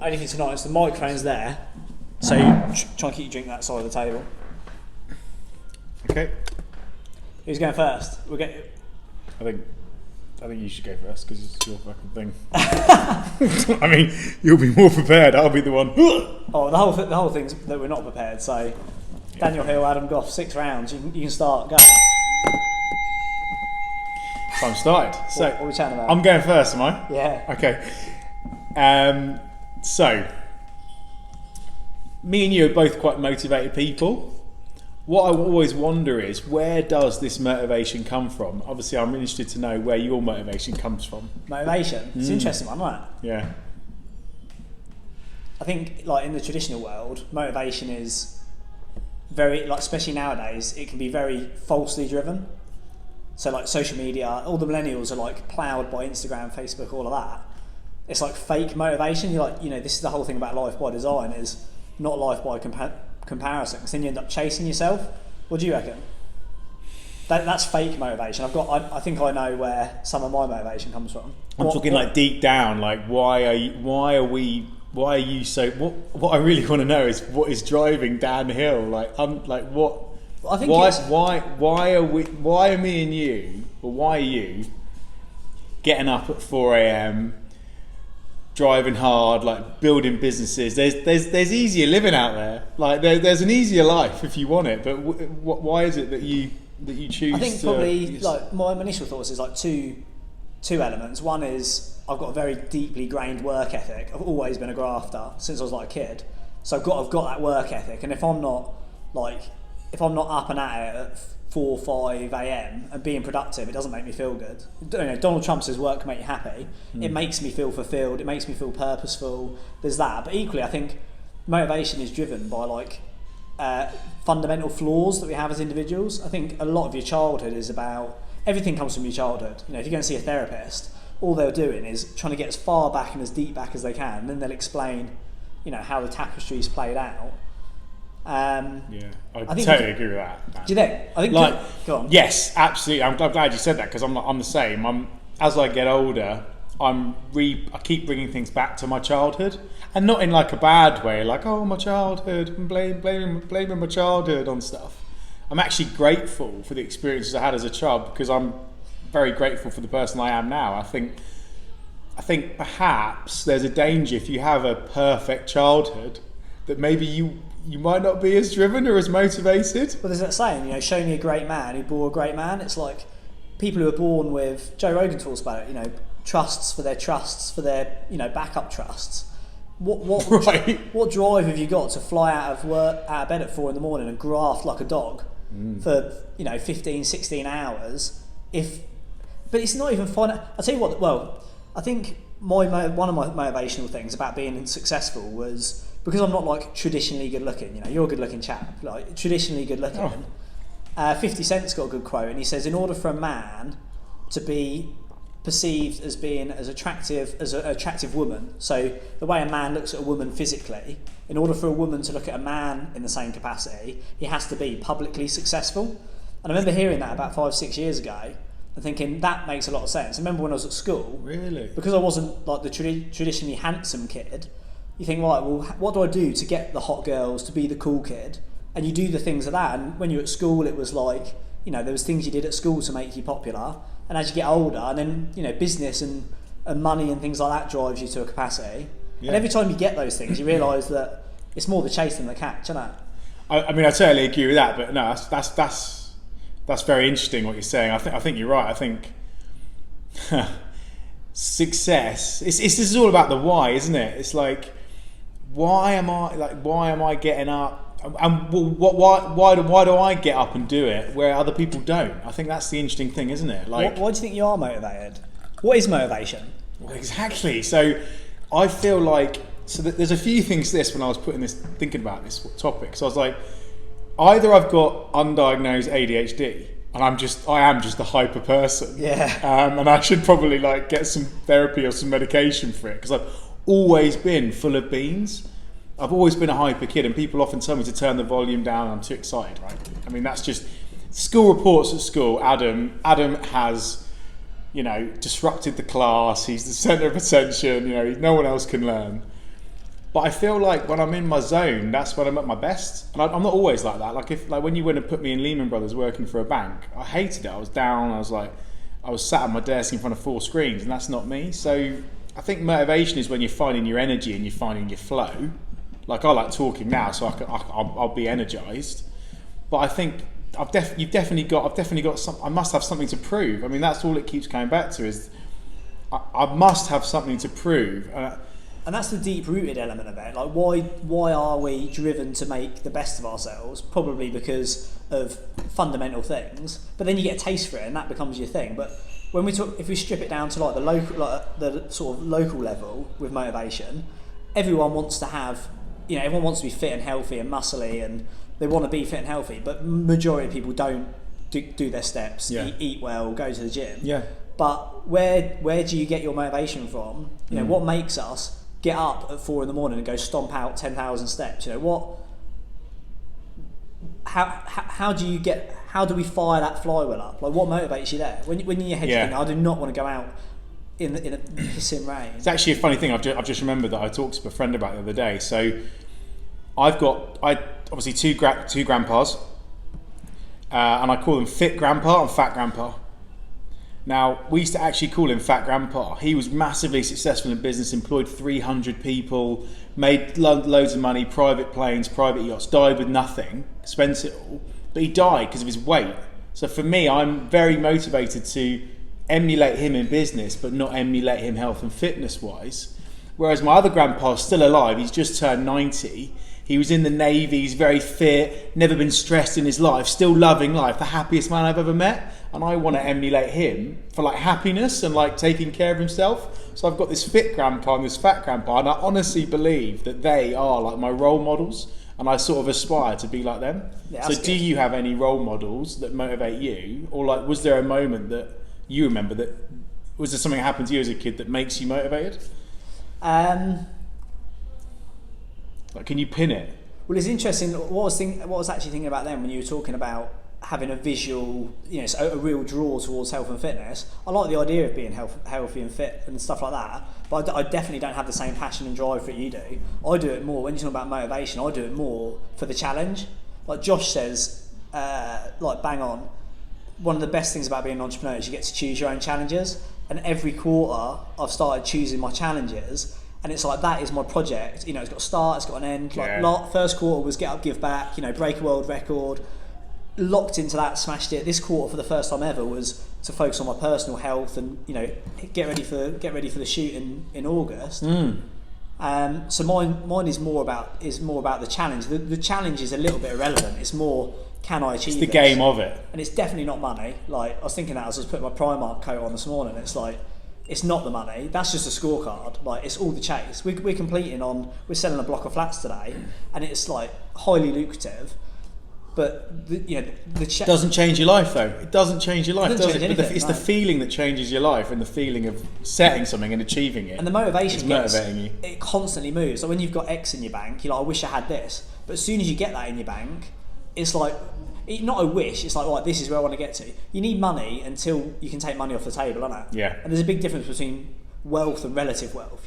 only thing tonight is the microphone's there, so try and keep your drink that side of the table. Okay. Who's going first? I think you should go first because it's your fucking thing. I mean, you'll be more prepared. I'll be the one. Oh, the whole thing's that we're not prepared. So, Daniel Hill, Adam Goff, 6 rounds. You can start. Go. Time started. So what are we chatting about? I'm going first, am I? Yeah. Okay. So, me and you are both quite motivated people. What I always wonder is, where does this motivation come from? Obviously, I'm interested to know where your motivation comes from. Motivation? It's an interesting one, right? Yeah. I think, like, in the traditional world, motivation is very, like, especially nowadays, it can be very falsely driven. So, like, social media, all the millennials are, like, ploughed by Instagram, Facebook, all of that. It's like fake motivation. You're like, this is the whole thing about life by design, is not life by comparison, because then you end up chasing yourself. What do you reckon? That's fake motivation. I think I know where some of my motivation comes from. I'm talking like deep down, like why are you so? What I really want to know is what is driving Dan Hill. Like what? I think why are me and you, or why are you getting up at 4 a.m, driving hard, like building businesses? There's easier living out there. Like there's an easier life if you want it. But why is it that you choose? I think probably like my initial thoughts is like two elements. One is I've got a very deeply grained work ethic. I've always been a grafter since I was like a kid. So I've got that work ethic, and if I'm not up and at it at 4 or 5 a.m. and being productive, it doesn't make me feel good. Donald Trump says work can make you happy. It makes me feel fulfilled. It makes me feel purposeful. There's that. But equally, I think motivation is driven by like fundamental flaws that we have as individuals. I think a lot of your childhood is about, everything comes from your childhood. If you go and see a therapist, all they're doing is trying to get as far back and as deep back as they can, and then they'll explain, how the tapestry's played out. I totally agree with that. Do you think? I think go on. Yes, absolutely. I'm glad you said that, because I'm the same. As I get older, I keep bringing things back to my childhood, and not in like a bad way, like my childhood, and blaming my childhood on stuff. I'm actually grateful for the experiences I had as a child, because I'm very grateful for the person I am now. I think perhaps there's a danger if you have a perfect childhood that maybe you might not be as driven or as motivated. Well, there's that saying, show me a great man who bore a great man. It's like people who are born with, Joe Rogan talks about it, trusts for their backup trusts. What drive have you got to fly out of bed at 4 a.m. and graft like a dog for 15, 16 hours? But it's not even fun. I'll tell you what. Well, I think one of my motivational things about being successful was, because I'm not like traditionally good looking, you're a good looking chap, like traditionally good looking. 50 Cent's got a good quote, and he says, in order for a man to be perceived as being as an attractive woman, so the way a man looks at a woman physically, in order for a woman to look at a man in the same capacity, he has to be publicly successful. And I remember hearing that about 5-6 years ago and thinking that makes a lot of sense. I remember when I was at school, really, because I wasn't like the traditionally handsome kid. You think, right, well, what do I do to get the hot girls, to be the cool kid? And you do the things of that. And when you're at school, it was like, there was things you did at school to make you popular. And as you get older, and then, business and money and things like that drives you to a capacity. Yeah. And every time you get those things, you realise that it's more the chase than the catch, isn't it? I mean, I totally agree with that. But no, that's very interesting what you're saying. I think you're right. I think success. This is all about the why, isn't it? It's like, why am I getting up? And why do I get up and do it where other people don't? I think that's the interesting thing, isn't it? Like, why do you think you are motivated? What is motivation? Well, exactly. So I feel like there's a few things to this when I was thinking about this topic. So I was like, either I've got undiagnosed ADHD and I am just a hyper person. Yeah. And I should probably like get some therapy or some medication for it, because I've always been full of beans. I've always been a hyper kid, and people often tell me to turn the volume down. I'm too excited, right? I mean, that's just school reports at school. Adam has, disrupted the class. He's the centre of attention. No one else can learn. But I feel like when I'm in my zone, that's when I'm at my best. And I'm not always like that. Like when you went and put me in Lehman Brothers working for a bank, I hated it. I was down. I was sat at my desk in front of 4 screens, and that's not me. So I think motivation is when you're finding your energy and you're finding your flow. Like I like talking now, so I'll be energized. But I think I've definitely got some. I must have something to prove. I mean, that's all it keeps coming back to is I must have something to prove. And that's the deep-rooted element of it. Like, why are we driven to make the best of ourselves? Probably because of fundamental things. But then you get a taste for it, and that becomes your thing. But when if we strip it down to like the local, like the sort of local level with motivation, everyone wants to have, everyone wants to be fit and healthy and muscly, and they want to be fit and healthy. But majority of people don't do their steps, eat well, go to the gym. Yeah. But where do you get your motivation from? What makes us get up at 4 a.m. and go stomp out 10,000 steps? How do we fire that flywheel up? Like, what motivates you there? When in your head you think, I do not want to go out in a pissing rain. It's actually a funny thing. I've just remembered that I talked to a friend about the other day. So I obviously two grandpas, and I call them Fit Grandpa and Fat Grandpa. Now, we used to actually call him Fat Grandpa. He was massively successful in business, employed 300 people, made loads of money, private planes, private yachts, died with nothing, spent it all. But he died because of his weight. So for me, I'm very motivated to emulate him in business, but not emulate him health and fitness wise. Whereas my other grandpa's still alive. He's just turned 90. He was in the Navy, he's very fit, never been stressed in his life, still loving life, the happiest man I've ever met. And I want to emulate him for like happiness and like taking care of himself. So I've got this fit grandpa and this fat grandpa, and I honestly believe that they are like my role models, and I sort of aspire to be like them. Yeah, so do you have any role models that motivate you? Or like, was there a moment that you remember was there something that happened to you as a kid that makes you motivated? Like, can you pin it? Well, it's interesting. What I was actually thinking about then when you were talking about having a visual, a real draw towards health and fitness. I like the idea of being healthy and fit and stuff like that, but I definitely don't have the same passion and drive for it you do. I do it more, when you talk about motivation, I do it more for the challenge. Like Josh says, like bang on, one of the best things about being an entrepreneur is you get to choose your own challenges, and every quarter I've started choosing my challenges. And it's like, that is my project. It's got a start, it's got an end. Like first quarter was get up, give back, break a world record. Locked into that, smashed it. This quarter for the first time ever was to focus on my personal health and get ready for the shoot in August. So mine is more about the challenge. The challenge is a little bit irrelevant. It's more, can I achieve? It's the game of it, and it's definitely not money. Like I was thinking that as I was putting my Primark coat on this morning. It's like, it's not the money. That's just a scorecard. Like, it's all the chase. We're selling a block of flats today, and it's like highly lucrative. But doesn't change your life though. It doesn't change your life, does it? Anything, it's the feeling that changes your life, and the feeling of setting something and achieving it. And the motivation motivating you. It constantly moves. So when you've got X in your bank, you're like, I wish I had this. But as soon as you get that in your bank, it's like, not a wish. It's like, right, this is where I want to get to. You need money until you can take money off the table, isn't it? Yeah. And there's a big difference between wealth and relative wealth.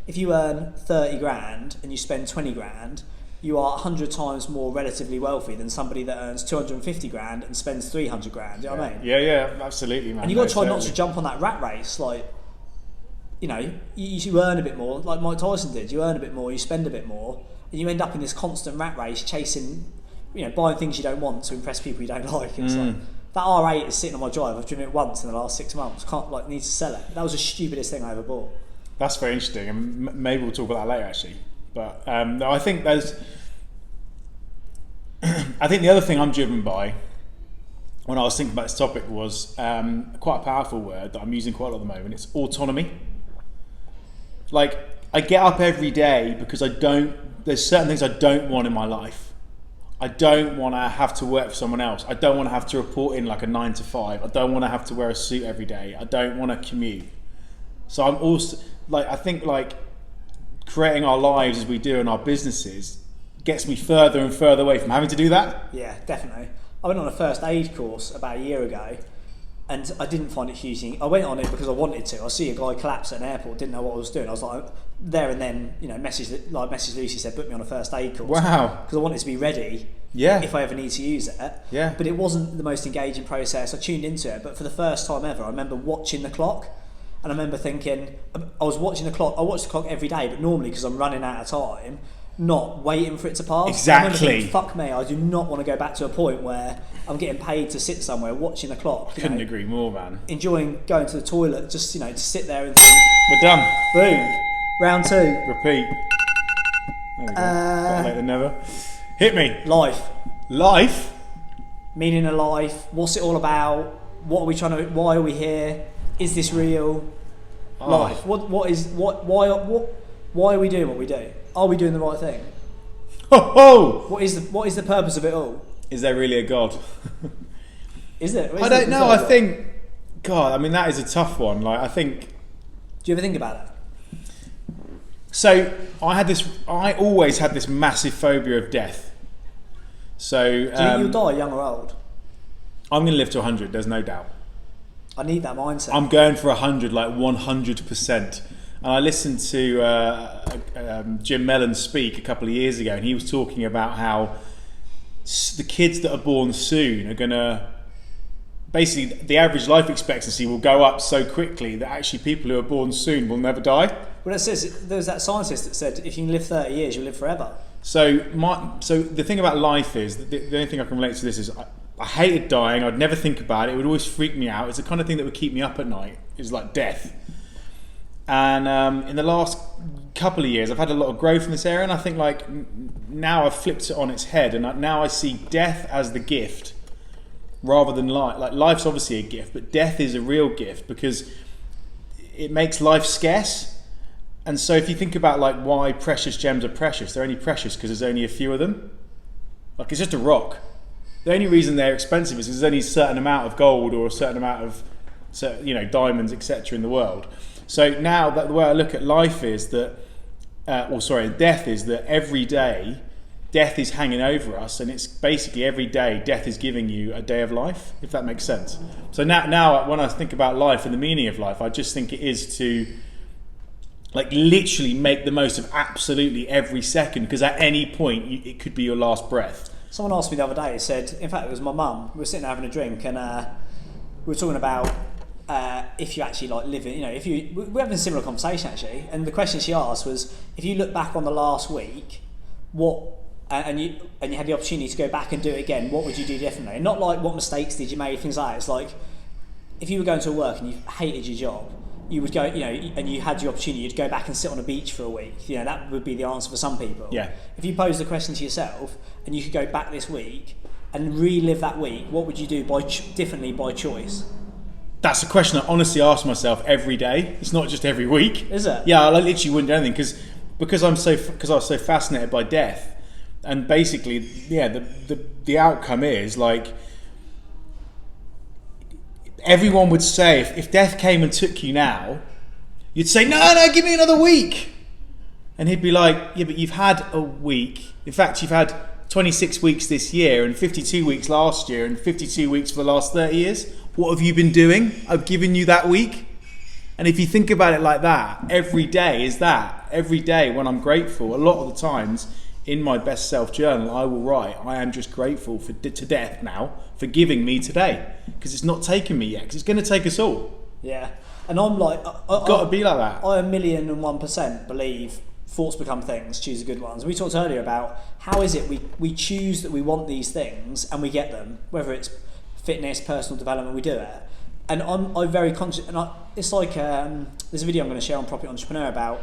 If you earn 30 grand and you spend 20 grand. You are 100 times more relatively wealthy than somebody that earns 250 grand and spends 300 grand. You know what I mean? Yeah, absolutely, man. And you've got to try not to jump on that rat race. Like, you earn a bit more, like Mike Tyson did. You earn a bit more, you spend a bit more, and you end up in this constant rat race chasing, buying things you don't want to impress people you don't like. It's like, that R8 is sitting on my drive. I've driven it once in the last 6 months. Need to sell it. That was the stupidest thing I ever bought. That's very interesting, and maybe we'll talk about that later, actually. But no, I think the other thing I'm driven by when I was thinking about this topic was quite a powerful word that I'm using quite a lot at the moment. It's autonomy. Like, I get up every day because there's certain things I don't want in my life. I don't want to have to work for someone else. I don't want to have to report in like a 9 to 5. I don't want to have to wear a suit every day. I don't want to commute. So I'm also I think creating our lives as we do in our businesses gets me further and further away from having to do that. Yeah, definitely. I went on a first aid course about a year ago, And I didn't find it hugely. I went on it because I wanted to. I see a guy collapse at an airport, didn't know what I was doing. I was like, there and then, message Lucy, said, book me on a first aid course. Wow. Because I wanted to be ready if I ever need to use it. Yeah. But it wasn't the most engaging process. I tuned into it, but for the first time ever, I remember watching the clock. And I remember thinking, I was watching the clock. I watch the clock every day, but normally because I'm running out of time, not waiting for it to pass. Exactly. I remember thinking, fuck me, I do not want to go back to a point where I'm getting paid to sit somewhere watching the clock. Couldn't agree more, man. Enjoying going to the toilet, just to sit there and think, we're done. Boom. Round 2. Repeat. There we go. Better late than never. Hit me. Life. Meaning of life. What's it all about? What are we trying to? Why are we here? Is this real? Life. Why are we doing what we do? Are we doing the right thing? Ho! What is the purpose of it all? Is there really a God? Is it? I don't know. I think, God, I mean, that is a tough one. Like, I think. Do you ever think about it? So I always had this massive phobia of death. So do you think you'll die young or old? I'm going to live to 100. There's no doubt. I need that mindset. I'm going for 100, like 100%. And I listened to Jim Mellon speak a couple of years ago, and he was talking about how the kids that are born soon are going to, basically the average life expectancy will go up so quickly that actually people who are born soon will never die. Well, it says, there's that scientist that said if you can live 30 years, you'll live forever. So the thing about life is, the only thing I can relate to this is, I hated dying. I'd never think about it. It would always freak me out. It's the kind of thing that would keep me up at night. It's like death. And in the last couple of years, I've had a lot of growth in this area, and I think like now I've flipped it on its head, and now I see death as the gift rather than life. Like, life's obviously a gift, but death is a real gift because it makes life scarce. And so if you think about like why precious gems are precious, they're only precious because there's only a few of them. Like, it's just a rock. The only reason they're expensive is there's only a certain amount of gold or a certain amount of, diamonds, etc. in the world. So now that the way I look at life is that, death is that every day, death is hanging over us, and it's basically every day, death is giving you a day of life, if that makes sense. So now when I think about life and the meaning of life, I just think it is to, like, literally make the most of absolutely every second, because at any point it could be your last breath. Someone asked me the other day, said, in fact it was my mum, we were sitting there having a drink, and we were talking about if you actually like living, we're having a similar conversation actually, and the question she asked was, if you look back on the last week, and you had the opportunity to go back and do it again, what would you do differently? And not like what mistakes did you make, things like that. It's like, if you were going to work and you hated your job, you would go, and you had the opportunity, you'd go back and sit on a beach for a week. That would be the answer for some people. Yeah. If you pose the question to yourself and you could go back this week and relive that week, what would you do differently by choice? That's a question I honestly ask myself every day. It's not just every week. Is it? Yeah, I literally wouldn't do anything because I was so fascinated by death, and basically, the outcome is like, everyone would say if death came and took you now, you'd say no, give me another week, and he'd be like, yeah, but you've had a week. In fact, you've had 26 weeks this year and 52 weeks last year and 52 weeks for the last 30 years. What have you been doing? I've given you that week. And if you think about it like that, every day is that. Every day when I'm grateful, a lot of the times in my best self journal, I will write, I am just grateful to death now for giving me today. Because it's not taken me yet, because it's going to take us all. Yeah. And I'm like, got to be like that. I 1,001,000% believe thoughts become things, choose the good ones. We talked earlier about how is it we choose that we want these things and we get them, whether it's fitness, personal development, we do it. And I'm very conscious, and it's like, there's a video I'm going to share on Property Entrepreneur about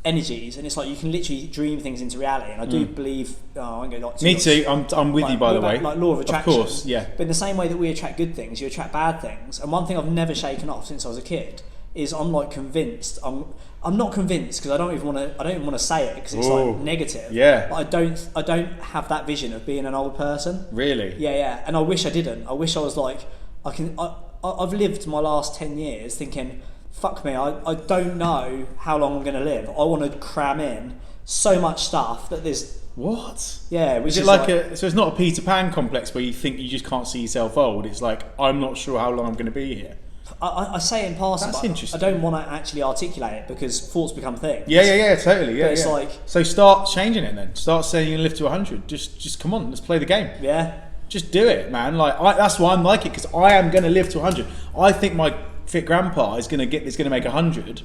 energies, and it's like you can literally dream things into reality, and I do believe, I won't go like me too, I'm with you, by the way. Like law of attraction. Of course, yeah. But in the same way that we attract good things, you attract bad things. And one thing I've never shaken off since I was a kid is I'm like convinced, I'm not convinced because I don't even want to say it because it's like negative. Yeah. But I don't have that vision of being an old person. Really? Yeah. And I wish I didn't. I wish I was like, I've lived my last 10 years thinking, fuck me, I don't know how long I'm going to live. I want to cram in so much stuff that there's what? Yeah, which is it like a? So it's not a Peter Pan complex where you think you just can't see yourself old. It's like I'm not sure how long I'm going to be here. I say it in passing, That's but interesting. I don't want to actually articulate it because thoughts become things. Yeah, totally. Yeah, but it's like, so start changing it then. Start saying you live to 100. Just come on, let's play the game. Yeah. Just do it, man. That's why I'm like it, because I am going to live to 100. I think my fit grandpa is going to make 100.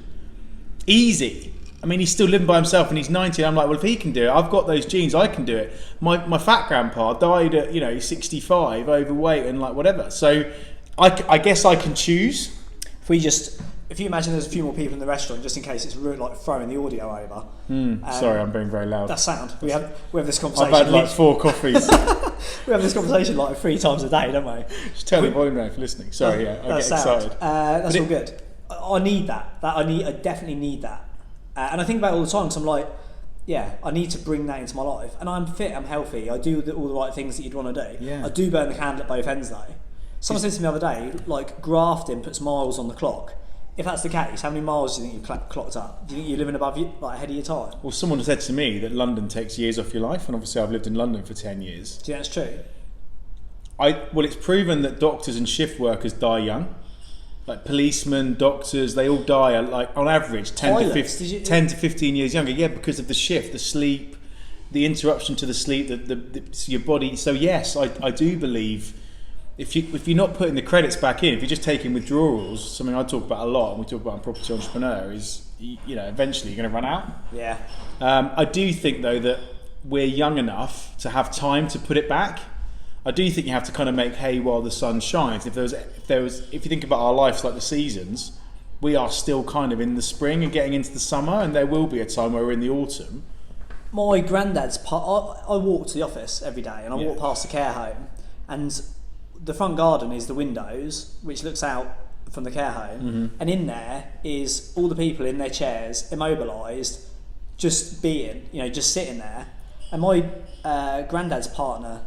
Easy. I mean, he's still living by himself and he's 90. I'm like, well, if he can do it, I've got those genes, I can do it. My fat grandpa died at 65, overweight and like whatever. So I guess I can choose. If you imagine there's a few more people in the restaurant, just in case it's rude, like throwing the audio over. Sorry, I'm being very loud. That's sound. We have this conversation. I've had like 4 coffees. We have this conversation like 3 times a day, don't we? Just turn the volume down for listening. Sorry, I get excited. That's all good. I need that. I definitely need that. And I think about it all the time because I'm like, yeah, I need to bring that into my life. And I'm fit, I'm healthy, I do all the right things that you'd want to do. Yeah. I do burn the candle at both ends though. Someone said to me the other day, like grafting puts miles on the clock. If that's the case, how many miles do you think you've clocked up? Do you think you're living ahead of your time? Well, someone said to me that London takes years off your life, and obviously I've lived in London for 10 years. Do you think that's true? Well, it's proven that doctors and shift workers die young. Like policemen, doctors, they all die like on average 10 to 15 years younger. Yeah, because of the shift, the sleep, the interruption to the sleep, your body. So yes, I do believe if you're not putting the credits back in, if you're just taking withdrawals, something I talk about a lot, and we talk about on Property Entrepreneur, is eventually you're going to run out. Yeah. I do think though that we're young enough to have time to put it back. I do think you have to kind of make hay while the sun shines. If you think about our lives like the seasons, we are still kind of in the spring and getting into the summer, and there will be a time where we're in the autumn. My granddad's I walk to the office every day, and I walk past the care home, and the front garden is the windows, which looks out from the care home, and in there is all the people in their chairs, immobilised, just sitting there. And my granddad's partner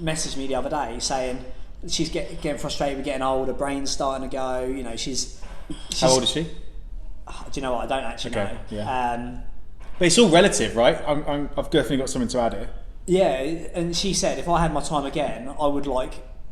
messaged me the other day saying she's getting frustrated with getting old, her brain's starting to go. She's how old is she? Do you know what? I don't actually know. Yeah. But it's all relative, right? I've definitely got something to add here. Yeah, and she said if I had my time again, I would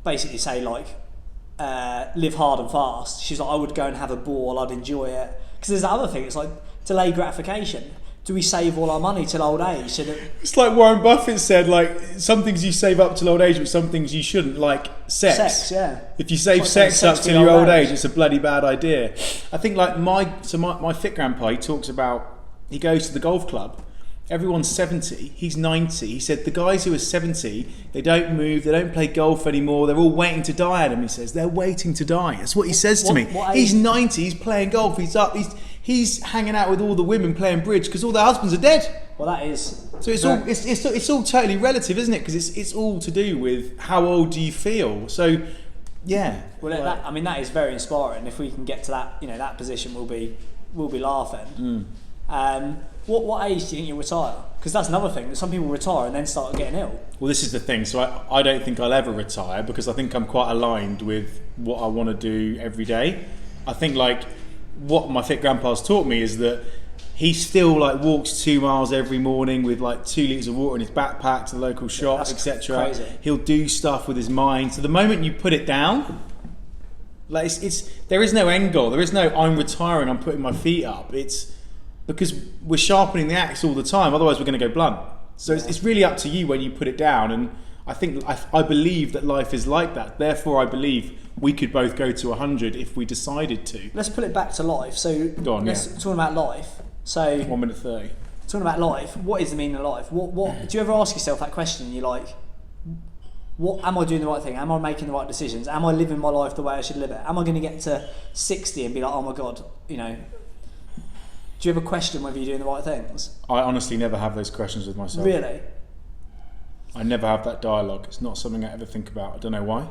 basically say live hard and fast. She's like, I would go and have a ball, I'd enjoy it. Because there's the other thing, it's like delayed gratification. Do we save all our money till old age? So that it's like Warren Buffett said, like some things you save up till old age, but some things you shouldn't, like sex. Sex, yeah. If you save sex up till your old age, it's a bloody bad idea. I think like my fit grandpa, he talks about, he goes to the golf club. Everyone's 70, he's 90. He said the guys who are 70, they don't move, they don't play golf anymore, they're all waiting to die, Adam, he says. They're waiting to die. That's what he says to me. He's 90, he's playing golf, he's up, he's hanging out with all the women playing bridge because all their husbands are dead. Well, that is... So it's all totally relative, isn't it? Because it's all to do with how old do you feel. So, yeah. Well, that is very inspiring. If we can get to that, that position, we'll be laughing. What age do you think you'll retire? Because that's another thing. Some people retire and then start getting ill. Well, this is the thing. So I don't think I'll ever retire because I think I'm quite aligned with what I want to do every day. I think like what my fit grandpa's taught me is that he still like walks 2 miles every morning with like 2 litres of water in his backpack to the local shop, etc. He'll do stuff with his mind. So the moment you put it down, like there is no end goal. There is no I'm retiring, I'm putting my feet up. It's because we're sharpening the axe all the time, otherwise we're going to go blunt. So it's really up to you when you put it down, and I believe that life is like that. Therefore, I believe we could both go to 100 if we decided to. Let's put it back to life. So talking about life. So 1 minute 30. Talking about life. What is the meaning of life? What do you ever ask yourself that question? And you're like, what am I doing the right thing? Am I making the right decisions? Am I living my life the way I should live it? Am I going to get to 60 and be like, oh my god, Do you ever question whether you're doing the right things? I honestly never have those questions with myself. Really? I never have that dialogue. It's not something I ever think about. I don't know why.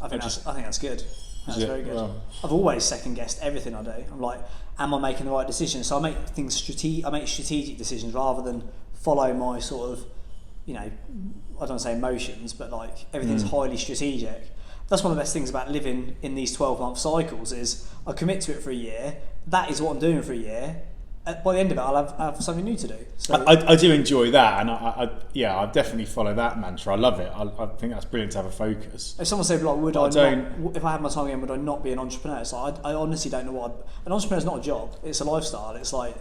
I think that's good. That's very good. Well, I've always second guessed everything I do. I'm like, am I making the right decision? So I make strategic decisions rather than follow my sort of, I don't want to say emotions, but like everything's highly strategic. That's one of the best things about living in these 12-month cycles is I commit to it for a year. That is what I'm doing for a year. by the end of it, I'll have something new to do. So I do enjoy that, and I definitely follow that mantra. I love it. I think that's brilliant to have a focus. if someone said, like, if I had my time again, would I not be an entrepreneur? It's like, I honestly don't know an entrepreneur's not a job, it's a lifestyle. It's like,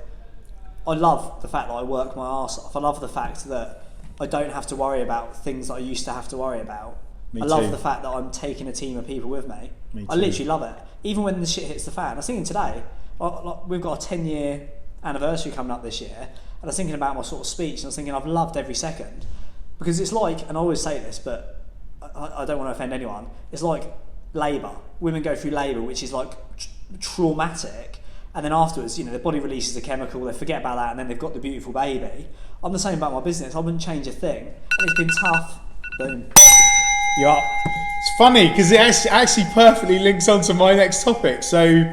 I love the fact that I work my arse off. I love the fact that I don't have to worry about things that I used to have to worry about. I love the fact that I'm taking a team of people with me. I literally love it. Even when the shit hits the fan. I was thinking today, we've got a 10-year anniversary coming up this year, and I was thinking about my sort of speech, and I was thinking I've loved every second. Because it's like, and I always say this, but I don't want to offend anyone, it's like labour. Women go through labour, which is like traumatic, and then afterwards, their body releases a chemical, they forget about that, and then they've got the beautiful baby. I'm the same about my business. I wouldn't change a thing, and it's been tough. Boom. You're up. It's funny because it actually perfectly links onto my next topic. So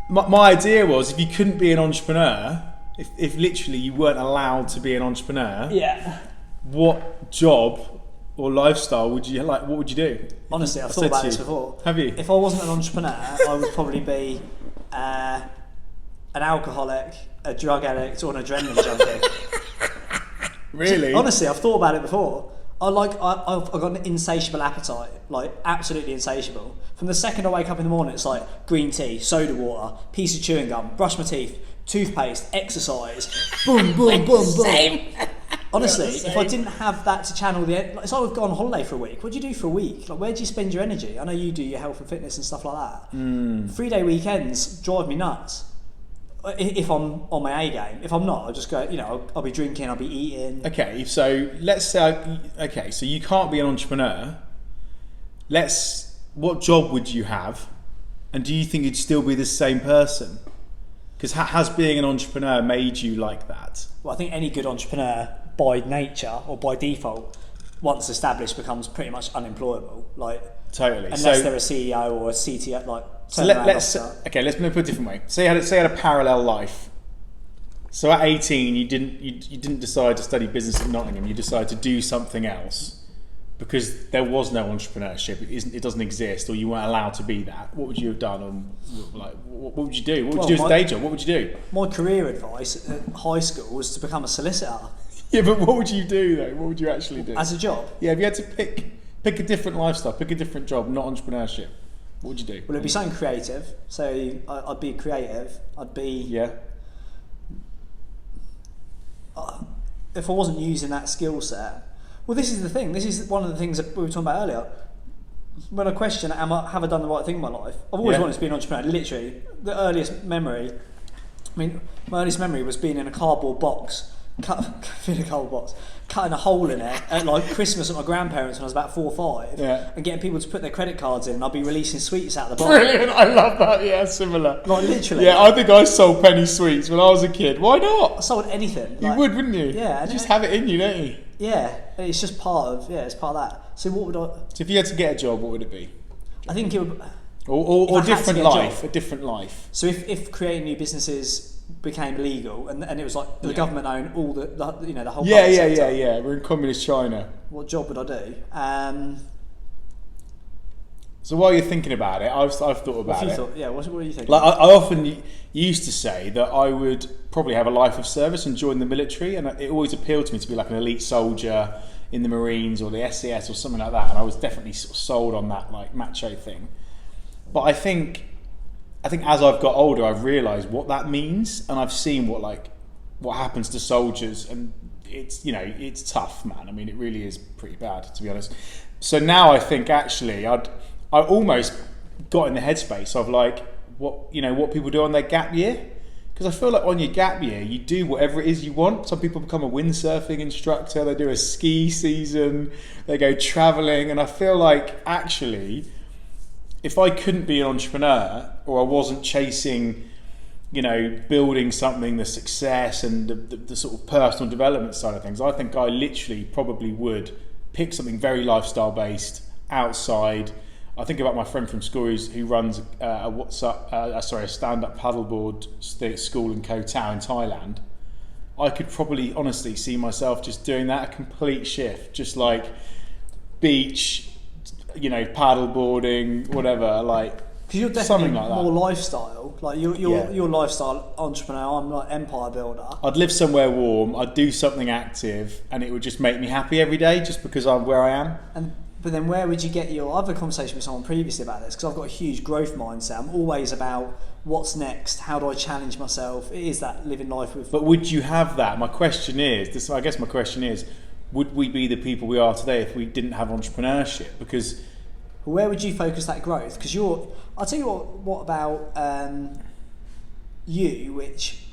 my idea was, if you couldn't be an entrepreneur, if literally you weren't allowed to be an entrepreneur, what job or lifestyle would you like? What would you do? Honestly, I've thought about this before. Have you? If I wasn't an entrepreneur, I would probably be an alcoholic, a drug addict, or an adrenaline junkie. Really? Honestly, I've thought about it before. I've got an insatiable appetite, like absolutely insatiable. From the second I wake up in the morning, it's like green tea, soda water, piece of chewing gum, brush my teeth, toothpaste, exercise, boom, boom, boom, boom. Same. Honestly, if I didn't have that to channel it's like we've gone on holiday for a week. What do you do for a week? Like, where do you spend your energy? I know you do your health and fitness and stuff like that. 3-day weekends drive me nuts. If I'm on my A game. If I'm not, I'll just go, I'll be drinking, I'll be eating. Okay, so let's say, so you can't be an entrepreneur. What job would you have? And do you think you'd still be the same person? Because has being an entrepreneur made you like that? Well, I think any good entrepreneur, by nature or by default, once established, becomes pretty much unemployable. Like, totally. Unless they're a CEO or a CTO, like. So let's put it a different way. Say you had a parallel life. So at 18, you didn't decide to study business at Nottingham. You decided to do something else because there was no entrepreneurship. It doesn't exist, or you weren't allowed to be that. What would you have done? What would you do? What would you do as a day job? What would you do? My career advice at high school was to become a solicitor. Yeah, but what would you do though? What would you actually do as a job? Yeah, if you had to pick a different lifestyle, pick a different job, not entrepreneurship. What would you do? Well, it'd be something creative. So I'd be creative. I'd be... Yeah. If I wasn't using that skill set... Well, this is the thing. This is one of the things that we were talking about earlier. When I question, have I done the right thing in my life? I've always wanted to be an entrepreneur. Literally, the earliest memory... my earliest memory was being in a cardboard box, cutting a hole in it at like Christmas at my grandparents when I was about 4 or 5, and getting people to put their credit cards in, and I'll be releasing sweets out of the box. Brilliant, I love that. Yeah, similar. Like literally. Yeah, I think I sold penny sweets when I was a kid. Why not? I sold anything. You would, wouldn't you? Yeah. You just have it in you, don't you? Yeah, it's just part of that. So what would I? So if you had to get a job, what would it be? I think it would. Or different life. A different life. So if creating new businesses became legal and it was like the government owned all the whole yeah, we're in communist China. What job would I do? So while you're thinking about it, I've thought about it. What do you think? Like I often used to say that I would probably have a life of service and join the military, and it always appealed to me to be like an elite soldier in the Marines or the SAS or something like that, and I was definitely sort of sold on that like macho thing. But I think as I've got older, I've realised what that means, and I've seen what happens to soldiers, and it's tough, man. I mean, it really is pretty bad, to be honest. So now I think actually I almost got in the headspace of like what people do on their gap year, because I feel like on your gap year you do whatever it is you want. Some people become a windsurfing instructor, they do a ski season, they go travelling, and I feel like actually, if I couldn't be an entrepreneur, or I wasn't chasing, building something, the success and the sort of personal development side of things, I think I literally probably would pick something very lifestyle based outside. I think about my friend from school who runs a stand-up paddleboard school in Koh Tao in Thailand. I could probably honestly see myself just doing that, a complete shift, just like beach, paddleboarding, whatever, like Because you're definitely more lifestyle. Like you're lifestyle entrepreneur. I'm like empire builder. I'd live somewhere warm. I'd do something active, and it would just make me happy every day, just because I'm where I am. But then where would you get your... I've had a conversation with someone previously about this, because I've got a huge growth mindset. I'm always about what's next, how do I challenge myself. It is that living life with... But would you have that? My question is, would we be the people we are today if we didn't have entrepreneurship? Because... Where would you focus that growth? Because I'll tell you what about you, which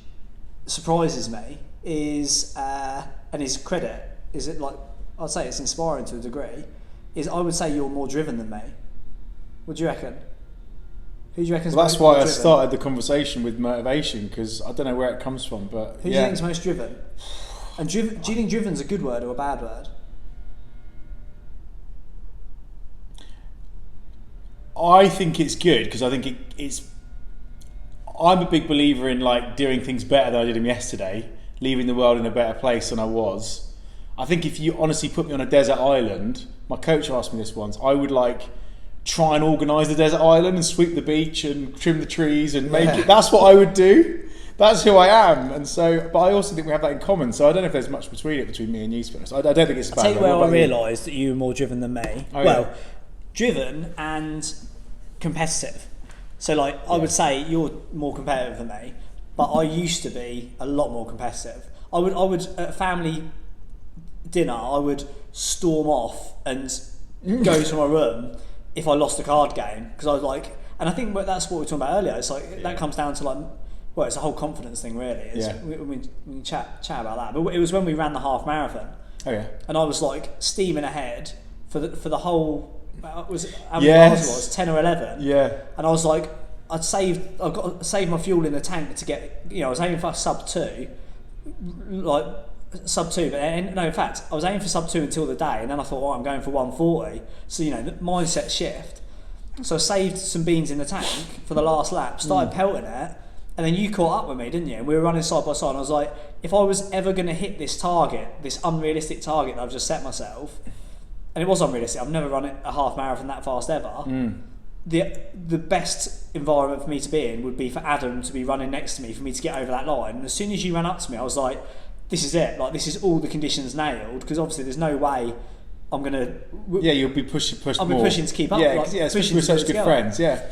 surprises me, is, and is credit, is it like... I'd say it's inspiring to a degree, is I would say you're more driven than me. What do you reckon? Who do you reckon is that's why I started the conversation with motivation, because I don't know where it comes from, but who do you think is most driven? And do you think driven's a good word or a bad word? I think it's good, because I think it's... I'm a big believer in like doing things better than I did them yesterday, leaving the world in a better place than I was. I think if you honestly put me on a desert island, my coach asked me this once, I would like try and organise the desert island and sweep the beach and trim the trees and make it. That's what I would do. That's who I am. And so, but I also think we have that in common. So I don't know if there's much between me and you, to be honest. I don't think it's bad. I'll tell you where I realised that you were more driven than me. Driven and competitive. So like I would say you're more competitive than me, but I used to be a lot more competitive. I would at family dinner I would storm off and go to my room if I lost a card game, because I was like, and I think that's what we were talking about earlier. It's like that comes down to like, well, it's a whole confidence thing really. We can chat about that. But it was when we ran the half marathon. Oh yeah. And I was like steaming ahead for the whole. Was how many miles it was? 10 or 11. Yeah. And I was like, I've got to save my fuel in the tank to get. I was aiming for sub 2, like. Sub 2, but in fact I was aiming for sub 2 until the day, and then I thought, I'm going for 140. So the mindset shift. So I saved some beans in the tank for the last lap, started pelting it, and then you caught up with me, didn't you? And we were running side by side, and I was like, if I was ever going to hit this target, this unrealistic target that I've just set myself, and it was unrealistic, I've never run a half marathon that fast ever. The best environment for me to be in would be for Adam to be running next to me, for me to get over that line. And as soon as you ran up to me, I was like, this is it. Like, this is all the conditions nailed, because obviously there's no way I'm gonna. You'll be pushing I'll be pushing to keep up. Especially with such good friends. Yeah.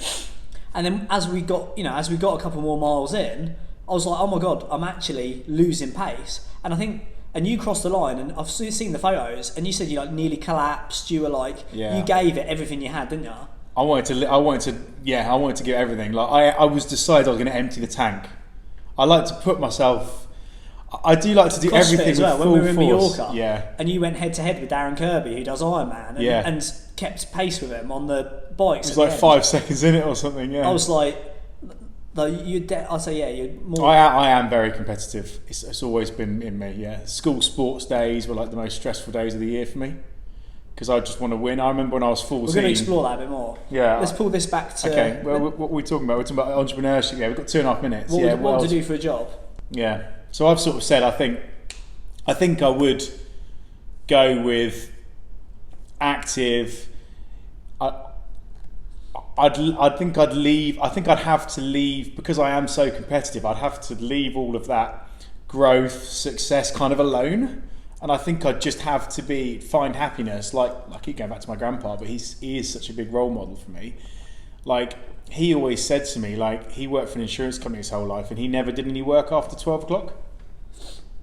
And then as we got a couple more miles in, I was like, oh my god, I'm actually losing pace. And I think, and you crossed the line, and I've seen the photos, and you said you like nearly collapsed. You were like, you gave it everything you had, didn't you? I wanted to give everything. Like I was decided I was going to empty the tank. I like to put myself. I do like to do everything as well. When we were in Mallorca, yeah, and you went head to head with Darren Kirby, who does Ironman, and kept pace with him on the bikes. It was like 5 seconds in it or something. Yeah, I was like, I'd say you're more. I am very competitive. It's always been in me. Yeah, school sports days were like the most stressful days of the year for me, because I just want to win. I remember when I was 14. We're going to explore that a bit more. Yeah, let's pull this back to. Okay, well, what are we talking about? We're talking about entrepreneurship. Yeah, we've got 2.5 minutes. What to do for a job? Yeah. So I've sort of said I think I would go with active. I think I'd have to leave, because I am so competitive. I'd have to leave all of that growth, success kind of alone, and I think I'd just have to find happiness. Like, I keep going back to my grandpa, but he is such a big role model for me. Like, he always said to me, like, he worked for an insurance company his whole life, and he never did any work after 12 o'clock.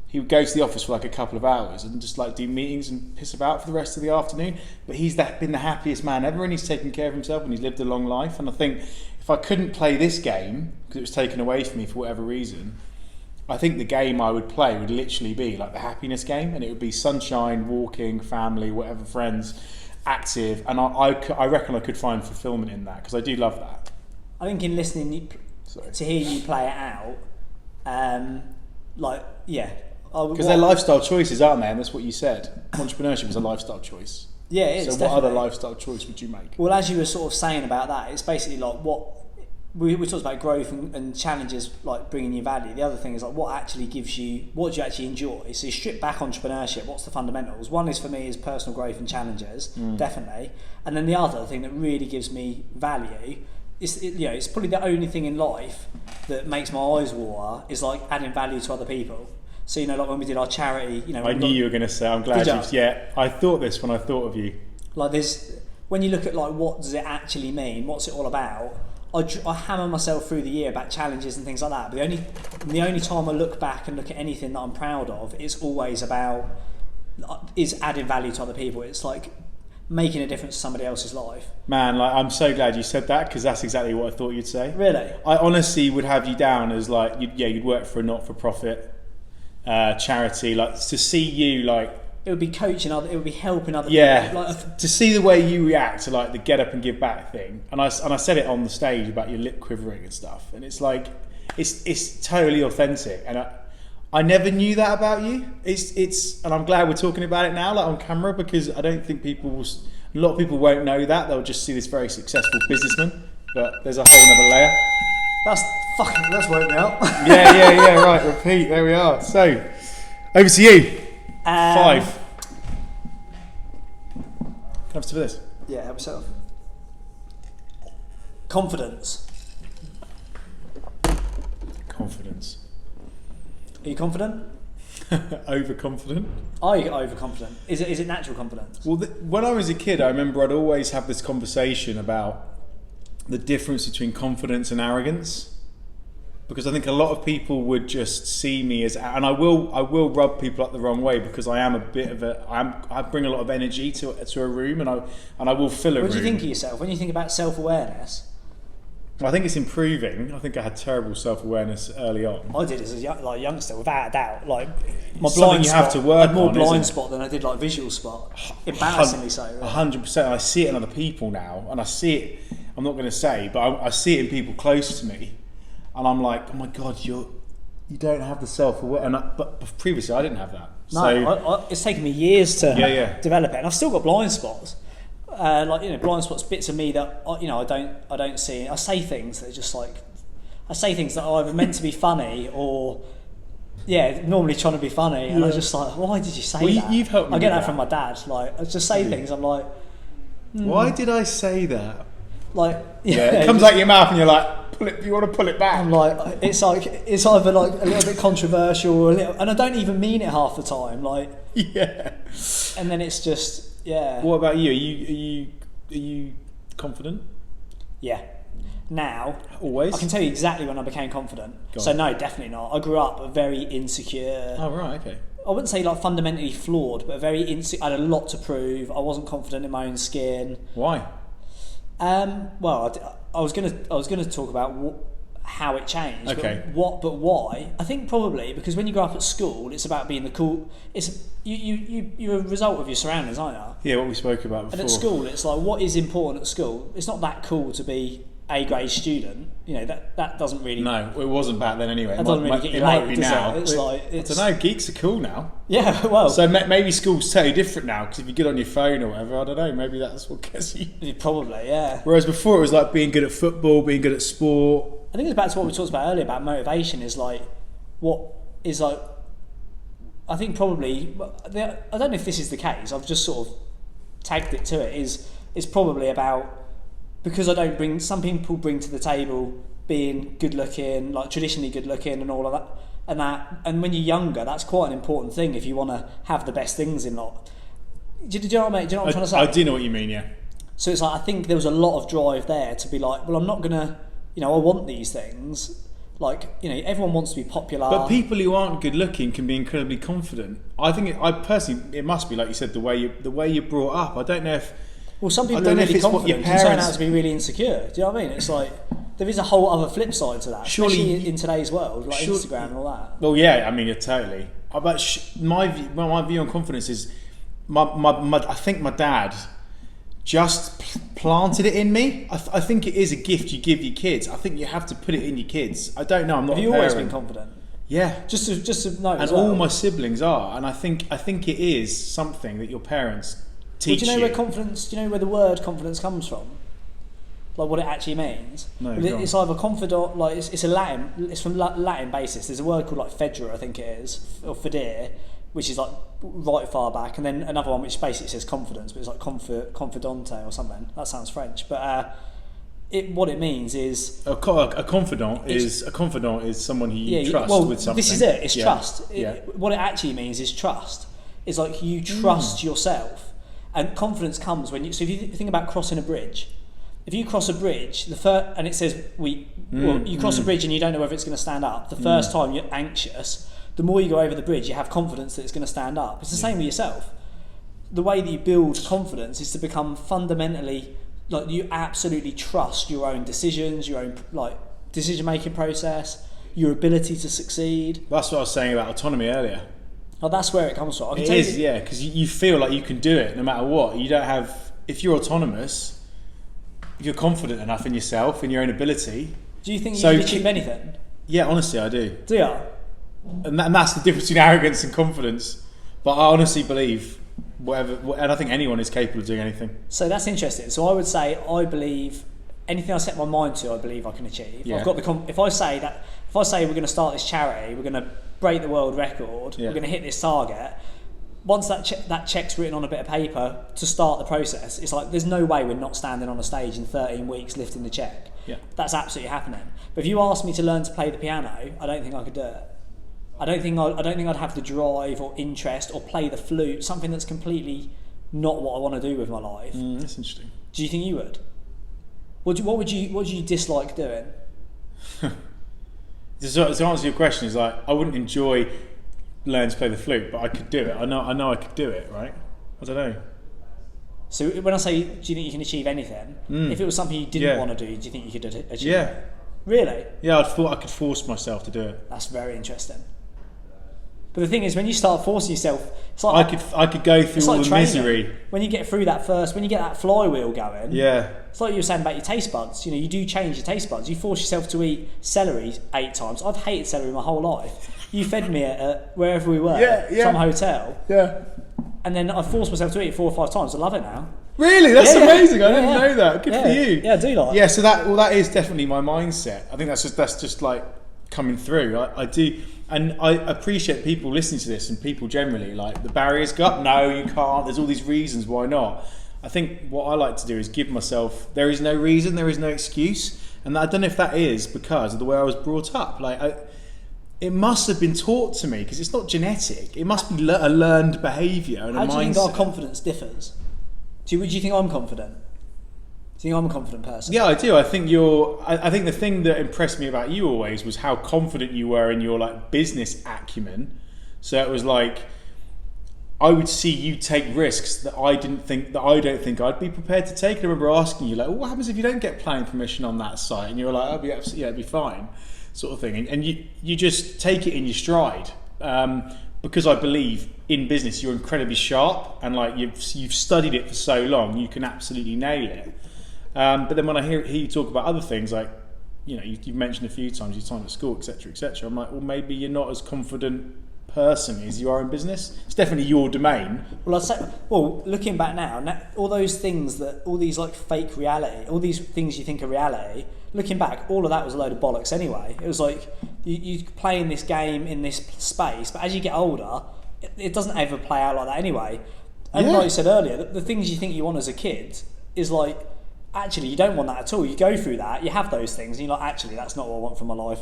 He would go to the office for like a couple of hours and just like do meetings and piss about for the rest of the afternoon. But he's been the happiest man ever, and he's taken care of himself, and he's lived a long life. And I think if I couldn't play this game because it was taken away from me for whatever reason, I think the game I would play would literally be like the happiness game, and it would be sunshine, walking, family, whatever, friends, active. And I reckon I could find fulfillment in that, because I do love that. I think in listening to hear you play it out, because they're lifestyle choices, aren't they? And that's what you said. Entrepreneurship is a lifestyle choice. Yeah, it is. So definitely. What other lifestyle choice would you make? Well, as you were sort of saying about that, it's basically like what we talked about, growth and challenges, like bringing you value. The other thing is like what do you actually enjoy? So you strip back entrepreneurship. What's the fundamentals? One is, for me, is personal growth and challenges, definitely. And then the other thing that really gives me value it's probably the only thing in life that makes my eyes water is like adding value to other people. So like when we did our charity, I knew you were going to say. I'm glad I thought this when I thought of you. Like when you look at like what does it actually mean, what's it all about? I hammer myself through the year about challenges and things like that. But the only time I look back and look at anything that I'm proud of, it's always about is adding value to other people. It's like making a difference to somebody else's life. Man, like I'm so glad you said that, because that's exactly what I thought you'd say. Really? I honestly would have you down as like you'd work for a not-for-profit charity. Like to see you like. It would be coaching other. It would be helping other people. Like, to see the way you react to like the get up and give back thing, and I said it on the stage about your lip quivering and stuff, and it's like it's totally authentic, and I never knew that about you. It's and I'm glad we're talking about it now, like on camera, because I don't think a lot of people won't know that. They'll just see this very successful businessman, but there's a whole other layer. That's woke me up. yeah. Right, repeat. There we are. So, over to you. 5. Can I have some of this? Yeah, help yourself. Confidence. Are you confident? Overconfident. Are you overconfident? Is it natural confidence? Well, when I was a kid, I remember I'd always have this conversation about the difference between confidence and arrogance. Because I think a lot of people would just see me as, and I will rub people up the wrong way, because I am a bit of I bring a lot of energy to a room, and I will fill a room. What do you think of yourself when you think about self-awareness? I think it's improving. I think I had terrible self-awareness early on. I did as a youngster, without a doubt. Like my blind spot, have to work I had more on, blind spot than I did like visual spot. Embarrassingly so. Really. 100%. I see it in other people now, and I see it. I'm not going to say, but I see it in people close to me. And I'm like, oh my God, you don't have the self-awareness. But previously, I didn't have that. No, it's taken me years to develop it, and I've still got blind spots. Blind spots, bits of me that I don't see. I say things that are just like, I say things that are either meant to be funny or, normally trying to be funny, and I'm just like, why did you say that? You've helped me. I get that from my dad. Like, I just say things. I'm like, why did I say that? Like, it comes out your mouth, and you're like, you want to pull it back. I'm like, it's either like a little bit controversial, or and I don't even mean it half the time. Like, and then it's just What about you? Are you confident? Yeah. Now, always. I can tell you exactly when I became confident. So no, definitely not. I grew up very insecure. Oh right, okay. I wouldn't say like fundamentally flawed, but very insecure. I had a lot to prove. I wasn't confident in my own skin. Why? Well, I was gonna talk about how it changed. Okay. But why? I think probably because when you grow up at school, it's about being the cool. It's you're a result of your surroundings, aren't you? Yeah, what we spoke about before. And at school, it's like what is important at school. It's not that cool to be A grade student. That doesn't really. No, it wasn't back then anyway. That doesn't really get you it laid, might be now. It's like I don't know. Geeks are cool now. Yeah, well. So maybe school's totally different now, because if you get on your phone or whatever, I don't know. Maybe that's what gets you. Probably, yeah. Whereas before it was like being good at football, being good at sport. I think it's back to what we talked about earlier about motivation. Is like what is like. I think probably. I don't know if this is the case. I've just sort of tagged it to it. Is probably about. Because I don't bring, some people bring to the table being good looking, like traditionally good looking and all of that, and when you're younger, that's quite an important thing if you want to have the best things in life. Do you know what I mean? Do you know what I'm trying to say? I do know what you mean, yeah. So it's like, I think there was a lot of drive there to be like, well, I'm not gonna, I want these things. Like, everyone wants to be popular. But people who aren't good looking can be incredibly confident. I think, it must be, like you said, the way you're brought up. I don't know if. Well, some people are really confident and turn out to be really insecure. Do you know what I mean? It's like, there is a whole other flip side to that, especially in today's world, like Instagram and all that. Well, yeah, I mean, totally. But my view on confidence is, I think my dad just planted it in me. I think it is a gift you give your kids. I think you have to put it in your kids. I don't know. I'm not. Have you always been confident? Yeah, just to know. And all my siblings are, and I think it is something that your parents. Well, do you know where confidence? Do you know where the word confidence comes from? Like what it actually means? No, it's either confident, like it's a Latin. It's from Latin basis. There's a word called like federa, I think it is, or federe, which is like right far back, and then another one which basically says confidence, but it's like confidante or something. That sounds French, but what it means is a confidant is someone who you trust with something. This is it. It's trust. What it actually means is trust. It's like you trust yourself, and confidence comes when you. So if you think about crossing a bridge, if you cross a bridge, and it says you cross a bridge and you don't know whether it's going to stand up. The first time you're anxious. The more you go over the bridge, you have confidence that it's going to stand up. It's the same with yourself. The way that you build confidence is to become fundamentally, like, you absolutely trust your own decisions, your own decision-making process, your ability to succeed. That's what I was saying about autonomy earlier. Oh, that's where it comes from. It is, because you feel like you can do it no matter what. You don't have, if you're autonomous, if you're confident enough in yourself, in your own ability. Do you think you can achieve anything? Yeah, honestly, I do. Do you? And that's the difference between arrogance and confidence. But I honestly believe and I think anyone is capable of doing anything. So that's interesting. So I would say I believe anything I set my mind to, I believe I can achieve. Yeah. I've got if I say we're going to start this charity, we're going to break the world record, we're going to hit this target. Once that check's written on a bit of paper to start the process, it's like there's no way we're not standing on a stage in 13 weeks lifting the check. Yeah. That's absolutely happening. But if you asked me to learn to play the piano, I don't think I could do it. I don't think I'd have the drive or interest or play the flute, something that's completely not what I want to do with my life. That's interesting. Do you think you would? What would you dislike doing? To answer your question is like, I wouldn't enjoy learning to play the flute, but I could do it. I know I could do it, right? I don't know. So when I say, do you think you can achieve anything? If it was something you didn't want to do you think you could achieve it? Really? Yeah, I could force myself to do it. That's very interesting. But the thing is, when you start forcing yourself, it's like I could go through all the misery. When you get through that when you get that flywheel going, it's like you were saying about your taste buds. You know, you do change your taste buds. You force yourself to eat celery 8 times. I've hated celery my whole life. You fed me at wherever we were, some hotel, and then I forced myself to eat it 4 or 5 times. I love it now. Really, that's amazing. I didn't know that. Good for you. Yeah, I do like. Yeah, so that is definitely my mindset. I think that's just like coming through. I do. And I appreciate people listening to this and people generally, like, the barriers go up. No, you can't. There's all these reasons why not. I think what I like to do is give myself, there is no reason, there is no excuse. And I don't know if that is because of the way I was brought up. Like, it must have been taught to me because it's not genetic. It must be a learned behaviour and a mindset. How do you think our confidence differs? Do you think I'm confident? Do you think I'm a confident person? Yeah, I do. I think I think the thing that impressed me about you always was how confident you were in your like business acumen. So it was like I would see you take risks that I don't think I'd be prepared to take. And I remember asking you like, well, what happens if you don't get planning permission on that site? And you were like, it'd be fine, sort of thing. And you just take it in your stride. Because I believe in business you're incredibly sharp and like you've studied it for so long, you can absolutely nail it. But then when I hear you talk about other things, like, you know, you've mentioned a few times your time at school, etc., I'm like, well, maybe you're not as confident person as you are in business. It's definitely your domain. Well, I'd say, looking back now, all those things all these like fake reality, all these things you think are reality, looking back, all of that was a load of bollocks anyway. It was like you play in this game in this space, but as you get older, it doesn't ever play out like that anyway. And like you said earlier, the things you think you want as a kid is like, actually, you don't want that at all. You go through that, you have those things, and you're like, actually, that's not what I want from my life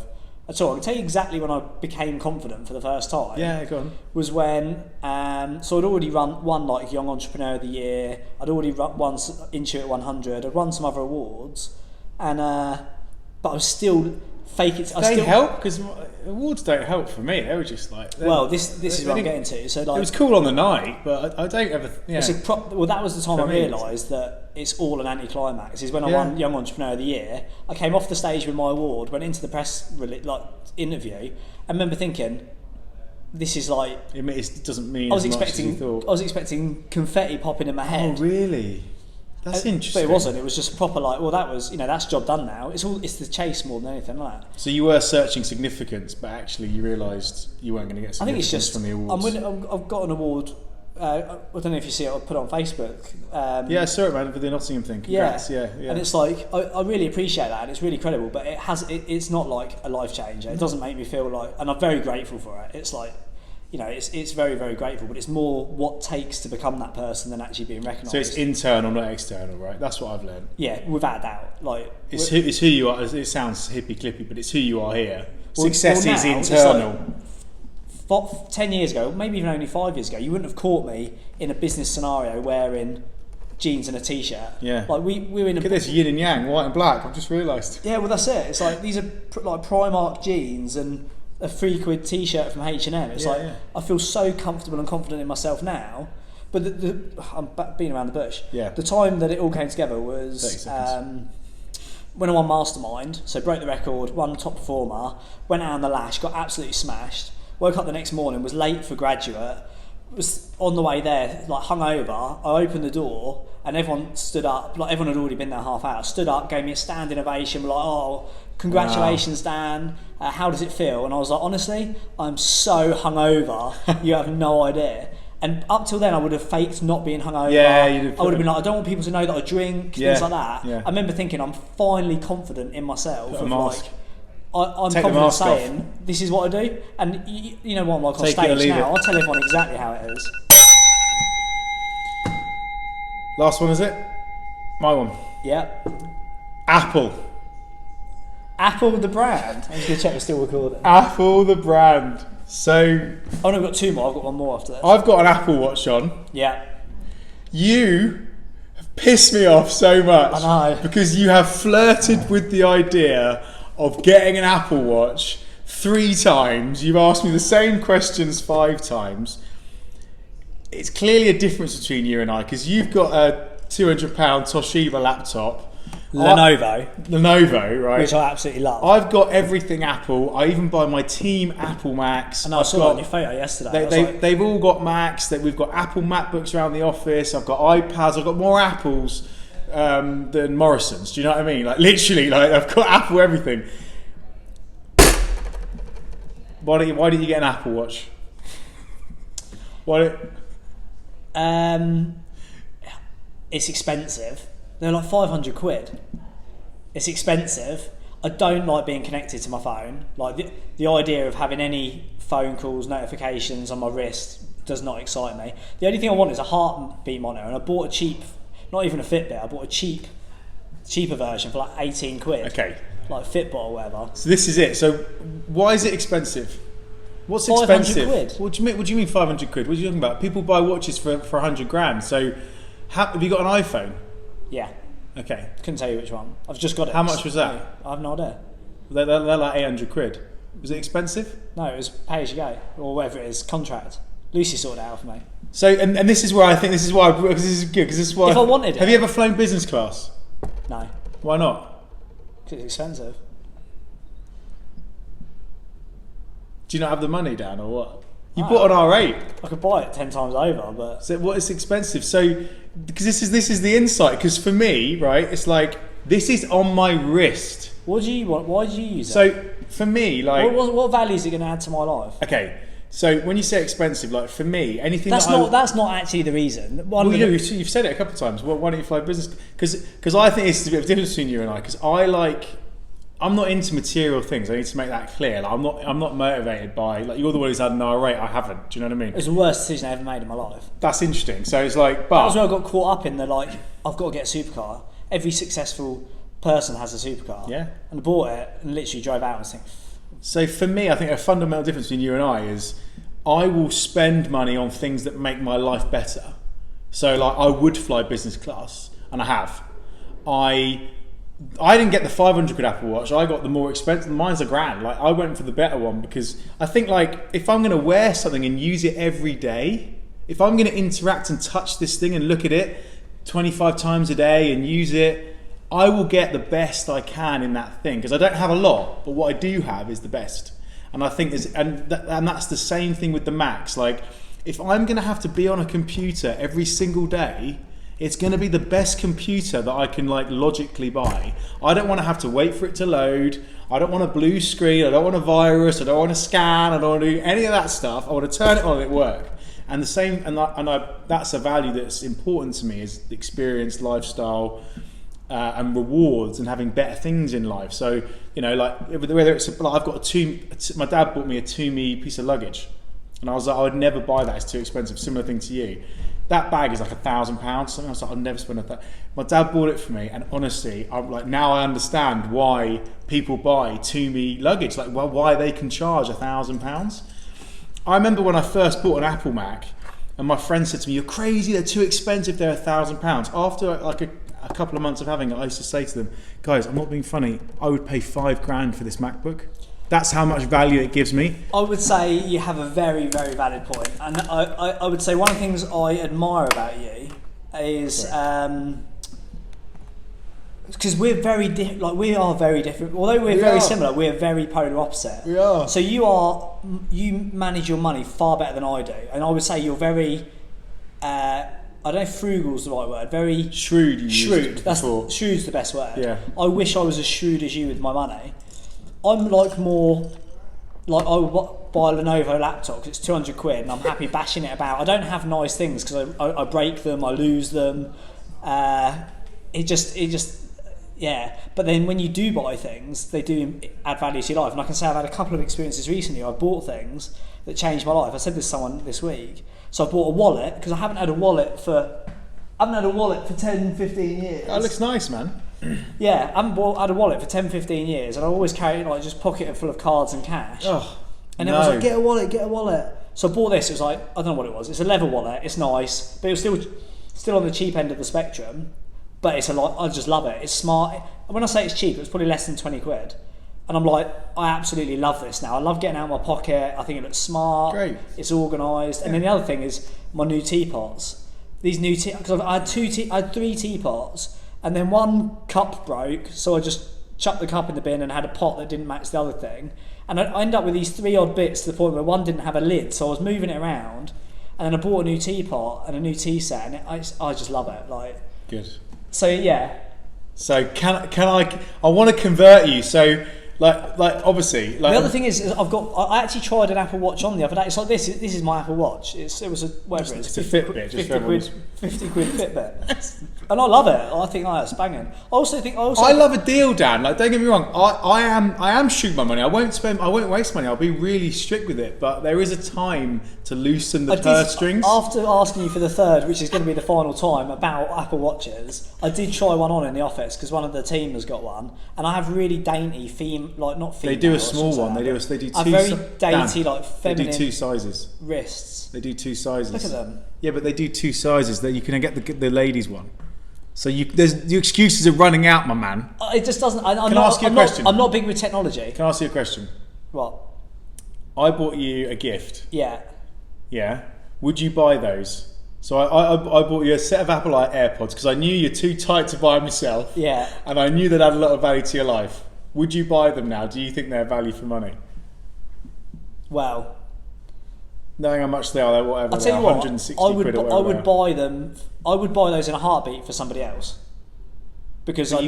at all. I can tell you exactly when I became confident for the first time. Yeah, go on. Was when, so I'd already won like Young Entrepreneur of the Year. I'd already won Intuit 100. I'd won some other awards, and but I was still fake it. They help because awards don't help for me. They were just like. Well, this is what I'm getting to. So like, it was cool on the night, but I don't ever. Yeah. Well, that was the time I realised that it's all an anticlimax. Is when I won Young Entrepreneur of the Year. I came off the stage with my award, went into the press interview. I remember thinking, this is like. It doesn't mean as much as you thought. I was expecting confetti popping in my head. Oh, really? That's interesting. But it wasn't. It was just proper like, well, that was, that's job done now. It's the chase more than anything like that. So you were searching significance, but actually you realised you weren't going to get significance. I think it's just from the awards. I've got an award. I don't know if you see it. I put it on Facebook. Yeah, I saw it, man, for the Nottingham thing. Congrats. Yeah. And it's like I really appreciate that, and it's really credible. But it's not like a life changer. It doesn't make me feel like, and I'm very grateful for it. It's like it's very, very grateful, but it's more what takes to become that person than actually being recognised. So it's internal, not external, right? That's what I've learned. Yeah, without a doubt. Like it's who you are. It sounds hippy clippy, but it's who you are here. Success is internal. 10 years ago, maybe even only 5 years ago, you wouldn't have caught me in a business scenario wearing jeans and a t-shirt. Yeah. Like we're in. Look at this yin and yang, white and black. I've just realised. Yeah, well that's it. It's like these are like Primark jeans and a £3 t-shirt from H&M. It's I feel so comfortable and confident in myself now. But I'm being around the bush. Yeah. The time that it all came together was when I won Mastermind. So broke the record, won top performer, went out on the lash, got absolutely smashed. Woke up the next morning, was late for graduate. Was on the way there, like hungover. I opened the door and everyone stood up. Like everyone had already been there half hour. Stood up, gave me a standing ovation. Like, oh, congratulations, Dan. How does it feel? And I was like, honestly, I'm so hungover. You have no idea. And up till then, I would have faked not being hungover. Yeah, I would have been like, I don't want people to know that I drink. Things like that. Yeah. I remember thinking, I'm finally confident in myself. Put a mask. I'm Take confident saying this is what I do, and you know what I'm like on stage now. I'll tell everyone exactly how it is. Last one, is it? My one. Yeah. Apple the brand. I'm just gonna check we're still recording. Apple the brand. So oh no, I've got two more. I've got one more after this. I've got an Apple Watch on. Yeah. You have pissed me off so much. I know. Because you have flirted with the idea of getting an Apple Watch 3 times. You've asked me the same questions 5 times. It's clearly a difference between you and I, because you've got a £200 Toshiba laptop. Lenovo, right? Which I absolutely love. I've got everything Apple. I even buy my team Apple Macs. And I saw that on your photo yesterday. They've all got Macs. We've got Apple MacBooks around the office. I've got iPads. I've got more Apples than Morrison's. Do you know what I mean? Like literally, like I've got Apple everything. Why didn't you get an Apple Watch? It's expensive. They're like £500. It's expensive. I don't like being connected to my phone. Like the idea of having any phone calls, notifications on my wrist does not excite me. The only thing I want is a heartbeat monitor, and I bought a cheap, not even a Fitbit. I bought a cheaper version for like £18. Okay. Like Fitbit or whatever. So this is it. So why is it expensive? What's expensive? £500. What do you mean 500 quid? What are you talking about? People buy watches for 100 grand. So have you got an iPhone? Yeah. Okay. Couldn't tell you which one. I've just got it. How much was that? I have no idea. They're like 800 quid. Was it expensive? No, it was pay as you go, or whatever it is, contract. Lucy sorted it out for me. So, and this is where I think this is why, because this is good, because this is why. If I wanted it. Have you ever flown business class? No. Why not? Because it's expensive. Do you not have the money, Dan, or what? You bought an R8. I could buy it 10 times over, but... So what is expensive? So, because this is the insight, because for me, right, it's like, this is on my wrist. What do you want? Why do you use it? So, for me, like... What value is it going to add to my life? Okay, so when you say expensive, like, for me, anything that's not actually the reason. You've said it a couple of times. Well, why don't you fly business? Because I think it's a bit of a difference between you and I, because I'm not into material things. I need to make that clear. Like, I'm not motivated by, like, you're the one who's had an R8. I haven't. Do you know what I mean? It's the worst decision I ever made in my life. That's interesting. So it's like, but that was where I got caught up in the like, I've got to get a supercar. Every successful person has a supercar. Yeah. And I bought it and literally drove out and was thinking. So for me, I think a fundamental difference between you and I is I will spend money on things that make my life better. So like, I would fly business class, and I have. I didn't get the 500 quid Apple Watch. I got the more expensive. Mine's £1,000. Like, I went for the better one because I think, like, if I'm going to wear something and use it every day, if I'm going to interact and touch this thing and look at it 25 times a day and use it, I will get the best I can in that thing, because I don't have a lot, but what I do have is the best. And I think that's the same thing with the Macs. Like, if I'm going to have to be on a computer every single day, it's going to be the best computer that I can like logically buy. I don't want to have to wait for it to load. I don't want a blue screen. I don't want a virus. I don't want to scan. I don't want to do any of that stuff. I want to turn it on and it work. And the same, that's a value that's important to me, is the experience, lifestyle, and rewards, and having better things in life. So, you know, like whether it's like I've got my dad bought me a Toomey piece of luggage. And I was like, I would never buy that, it's too expensive. Similar thing to you. That bag is like £1,000. Something I was like, I'll never spend that. My dad bought it for me, and honestly, I'm like, now I understand why people buy Toomey luggage. Like, well, why they can charge £1,000. I remember when I first bought an Apple Mac, and my friend said to me, "You're crazy. They're too expensive. They're £1,000." After like a couple of months of having it, I used to say to them, "Guys, I'm not being funny. I would pay $5,000 for this MacBook. That's how much value it gives me." I would say you have a very, very valid point, and I would say one of the things I admire about you is because we are very different. Although we're very similar, we're very polar opposite. We are. So you manage your money far better than I do, and I would say you're very. I don't know if frugal is the right word. Very shrewd. Shrewd. Shrewd's the best word. Yeah. I wish I was as shrewd as you with my money. I'm like more like I would buy a Lenovo laptop because it's £200 and I'm happy bashing it about. I don't have nice things because I break them, I lose them. It just yeah. But then when you do buy things, they do add value to your life. And I can say I've had a couple of experiences recently. I've bought things that changed my life. I said this to someone this week. So I bought a wallet because I haven't had a wallet for 10, 15 years. That looks nice, man. Yeah, I haven't had a wallet for 10, 15 years, and I always carry like just pocket it full of cards and cash. Oh, and it was like, get a wallet. So I bought this. It was like, I don't know what it was. It's a leather wallet. It's nice, but it was still on the cheap end of the spectrum. But it's a lot. I just love it. It's smart. And when I say it's cheap, it's probably less than £20. And I'm like, I absolutely love this now. I love getting out of my pocket. I think it looks smart. Great. It's organised. Yeah. And then the other thing is my new teapots. These new because I had 3 teapots, and then one cup broke, so I just chucked the cup in the bin and had a pot that didn't match the other thing. And I ended up with these 3 odd bits to the point where one didn't have a lid, so I was moving it around. And then I bought a new teapot and a new tea set, and I just love it. Like, good. So yeah. So can I want to convert you. So like obviously like, the other thing is I actually tried an Apple Watch on the other day. It's like this is my Apple Watch. It was a whatever it's a Fitbit, 50 quid Fitbit. And I love it. I think it's banging. I love a deal, Dan. Like, don't get me wrong. I am shooting my money. I won't waste money. I'll be really strict with it. But there is a time to loosen the purse strings. After asking you for the third, which is going to be the final time, about Apple Watches, I did try one on in the office because one of the team has got one, and I have really dainty not female. They do a small one. They do two. A very dainty, like feminine. They do 2 sizes. Wrists. They do 2 sizes. Look at them. Yeah, but they do 2 sizes. That you can get the ladies one. So the excuses are running out, my man. It just doesn't. Can I ask you a question? I'm not big with technology. Can I ask you a question? What? I bought you a gift. Yeah. Yeah. Would you buy those? So I bought you a set of Apple AirPods because I knew you're too tight to buy them yourself. Yeah. And I knew they'd add a lot of value to your life. Would you buy them now? Do you think they're value for money? Well, knowing how much they are, they're whatever. I'll tell you what, 160 quid or whatever. I would buy them. I would buy those in a heartbeat for somebody else. Because so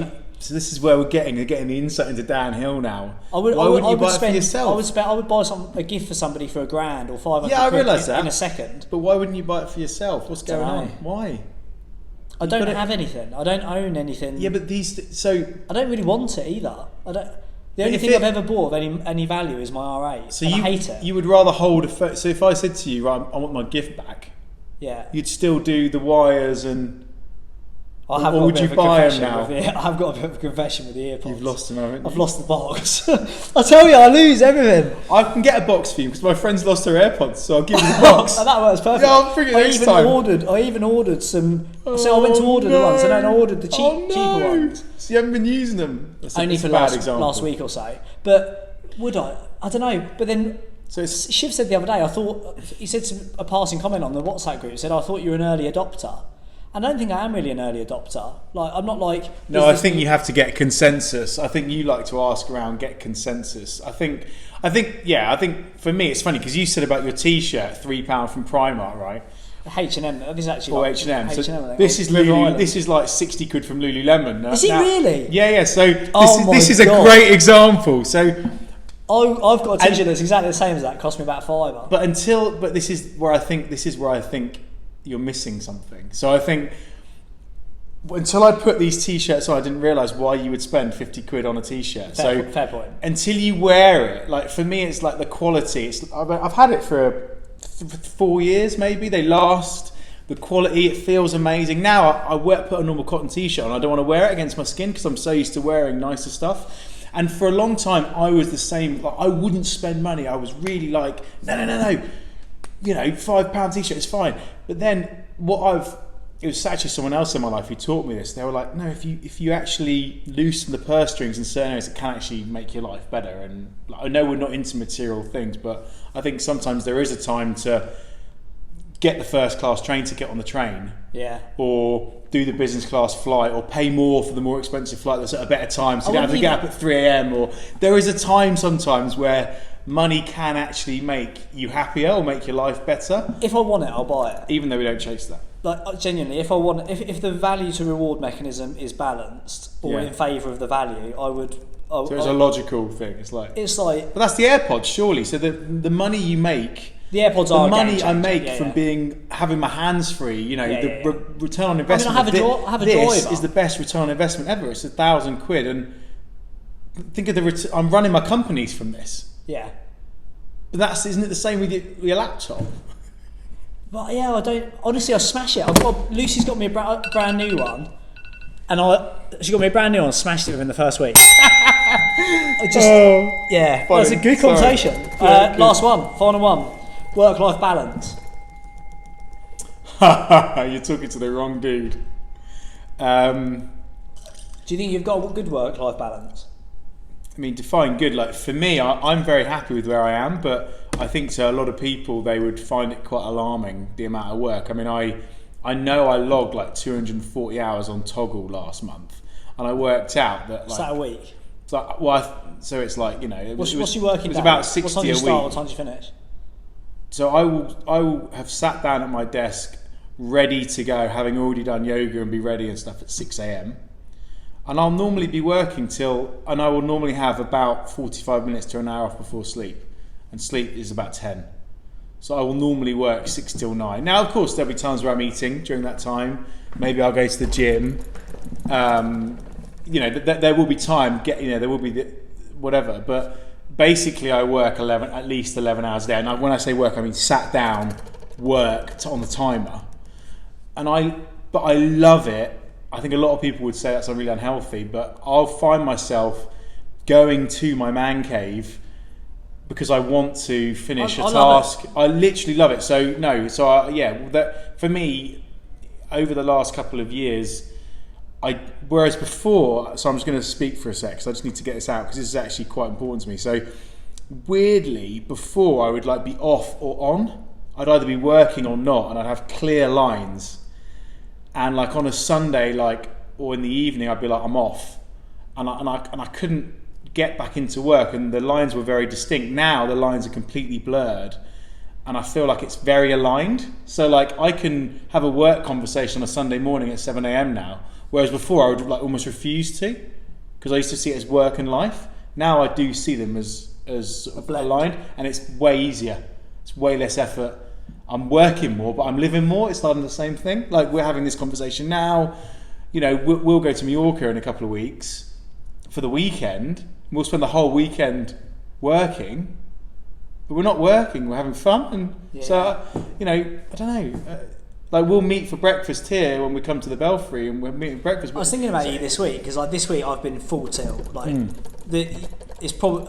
this is where we're getting the insight into downhill now. Why wouldn't you buy it for yourself? I would buy a gift for somebody for £1,000 or 500. Yeah, I realise that in a second. But why wouldn't you buy it for yourself? What's going on? Why? I don't have anything. I don't own anything. Yeah, but I don't really want it either. The only thing I've ever bought of any value is my R8. So I hate it. You would rather hold so if I said to you, right, I want my gift back. Yeah. You'd still do the wires and. Or would you buy them now? I've got a bit of a confession with the earpods. You've lost them, haven't you? I've lost the box. I tell you, I lose everything. I can get a box for you because my friend's lost her AirPods, so I'll give you the box. And that works perfect. Yeah, I'll bring it next time. I even ordered some. So I went to order the ones, and then I ordered the cheaper ones. So you haven't been using them? Only for last week or so. But would I? I don't know. But then. So Shiv said the other day, he said a passing comment on the WhatsApp group, said, I thought you were an early adopter. I don't think I am really an early adopter. Like, I'm not like... No, I think you have to get consensus. I think you like to ask around, get consensus. I think for me it's funny because you said about your T-shirt, £3 from Primark, right? H&M. This is actually or H&M. So this is like 60 quid from Lululemon. Is it really? Yeah. So this is a great example. So I've got a T-shirt that's exactly the same as that. It cost me about £5. But this is where I think you're missing something. So I think until I put these T-shirts on, I didn't realise why you would spend 50 quid on a T-shirt. Fair point. Until you wear it, like for me, it's like the quality. I've had it for 4 years maybe. They last. The quality, it feels amazing. Now I put a normal cotton t-shirt on. I don't want to wear it against my skin because I'm so used to wearing nicer stuff. And for a long time, I was the same. Like, I wouldn't spend money. I was really like, no. You know, £5 t-shirt is fine. But then it was actually someone else in my life who taught me this. They were like, no, if you actually loosen the purse strings in certain areas, it can actually make your life better. And like, I know we're not into material things, but I think sometimes there is a time to get the first class train ticket on the train, or do the business class flight, or pay more for the more expensive flight that's at a better time, so you don't have to get up at 3 a.m. Or there is a time sometimes where money can actually make you happier or make your life better. If I want it, I'll buy it. Even though we don't chase that. Like, genuinely, if I want, if the value to reward mechanism is balanced or in favour of the value, I would. So it's a logical thing. It's like. But that's the AirPods, surely. So the money you make. The AirPods are the money I make from having my hands free. You know, return on investment. I have a this driver. Is the best return on investment ever. It's £1,000, and think of the. I'm running my companies from this. Yeah. But isn't it the same with your laptop? But yeah, I don't. Honestly, I smash it. Lucy's got me a brand new one, and she got me a brand new one. And smashed it within the first week. Well, it's a good conversation. Last one, final one. Work-life balance. You're talking to the wrong dude. Do you think you've got a good work-life balance? I mean, define good. Like for me, I'm very happy with where I am, but I think to a lot of people they would find it quite alarming, the amount of work. I mean, I know I logged like 240 hours on Toggle last month, and I worked out that Is that a week? So it's like, you know, what's your working day? It's about 60 what time do you a start? week. What time do you finish? So I will have sat down at my desk, ready to go, having already done yoga and be ready and stuff at 6 a.m. And I'll normally be working and I will normally have about 45 minutes to an hour off before sleep. And sleep is about 10. So I will normally work 6 till 9. Now, of course, there'll be times where I'm eating during that time. Maybe I'll go to the gym. You know, there will be time, there will be whatever. But basically, I work at least 11 hours a day. And when I say work, I mean sat down, worked on the timer. But I love it. I think a lot of people would say that's really unhealthy, but I'll find myself going to my man cave because I want to finish a task. I literally love it. For me, over the last couple of years, whereas before, so I'm just going to speak for a sec because I just need to get this out because this is actually quite important to me. So weirdly, before I would like be off or on. I'd either be working or not, and I'd have clear lines. And like on a Sunday, or in the evening, I'd be like, I'm off, and I couldn't get back into work, and the lines were very distinct. Now the lines are completely blurred, and I feel like it's very aligned. So like I can have a work conversation on a Sunday morning at 7 a.m. now, whereas before I would like almost refuse to, because I used to see it as work and life. Now I do see them as aligned, and it's way easier. It's way less effort. I'm working more, but I'm living more. It's not the same thing. Like we're having this conversation now. You know, we'll go to Mallorca in a couple of weeks for the weekend. We'll spend the whole weekend working, but we're not working. We're having fun, and so you know, I don't know. Like we'll meet for breakfast here when we come to the Belfry, and we're meeting breakfast. I was thinking about you this week because like this week I've been full tilt. Like it's probably.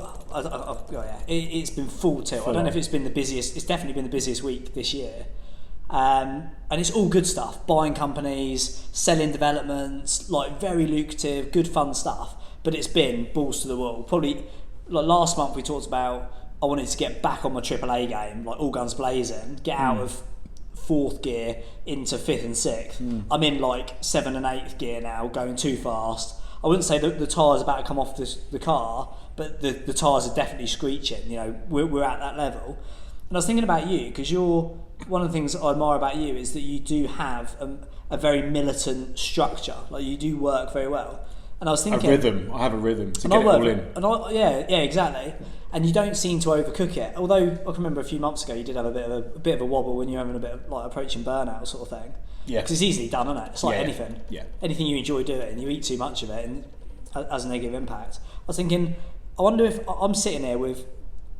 It's been full tilt. I don't know if it's been the busiest. It's definitely been the busiest week this year, and it's all good stuff. Buying companies, selling developments, like very lucrative, good fun stuff. But it's been balls to the wall. Probably like last month we talked about. I wanted to get back on my AAA game, like all guns blazing, get out of fourth gear into fifth and sixth. I'm in like 7th and 8th gear now, going too fast. I wouldn't say that the tyres are about to come off the car, but the tyres are definitely screeching. You know, we're at that level. And I was thinking about you because one of the things I admire about you is that you do have a very militant structure. Like you do work very well. And I was thinking I have a rhythm to get it all in. And exactly. And you don't seem to overcook it. Although I can remember a few months ago you did have a bit of a wobble when you were having a bit of like approaching burnout sort of thing. Yeah. Because it's easily done, isn't it? It's like anything. Yeah. Anything you enjoy doing, you eat too much of it and it has a negative impact. I was thinking, I wonder if I'm sitting here with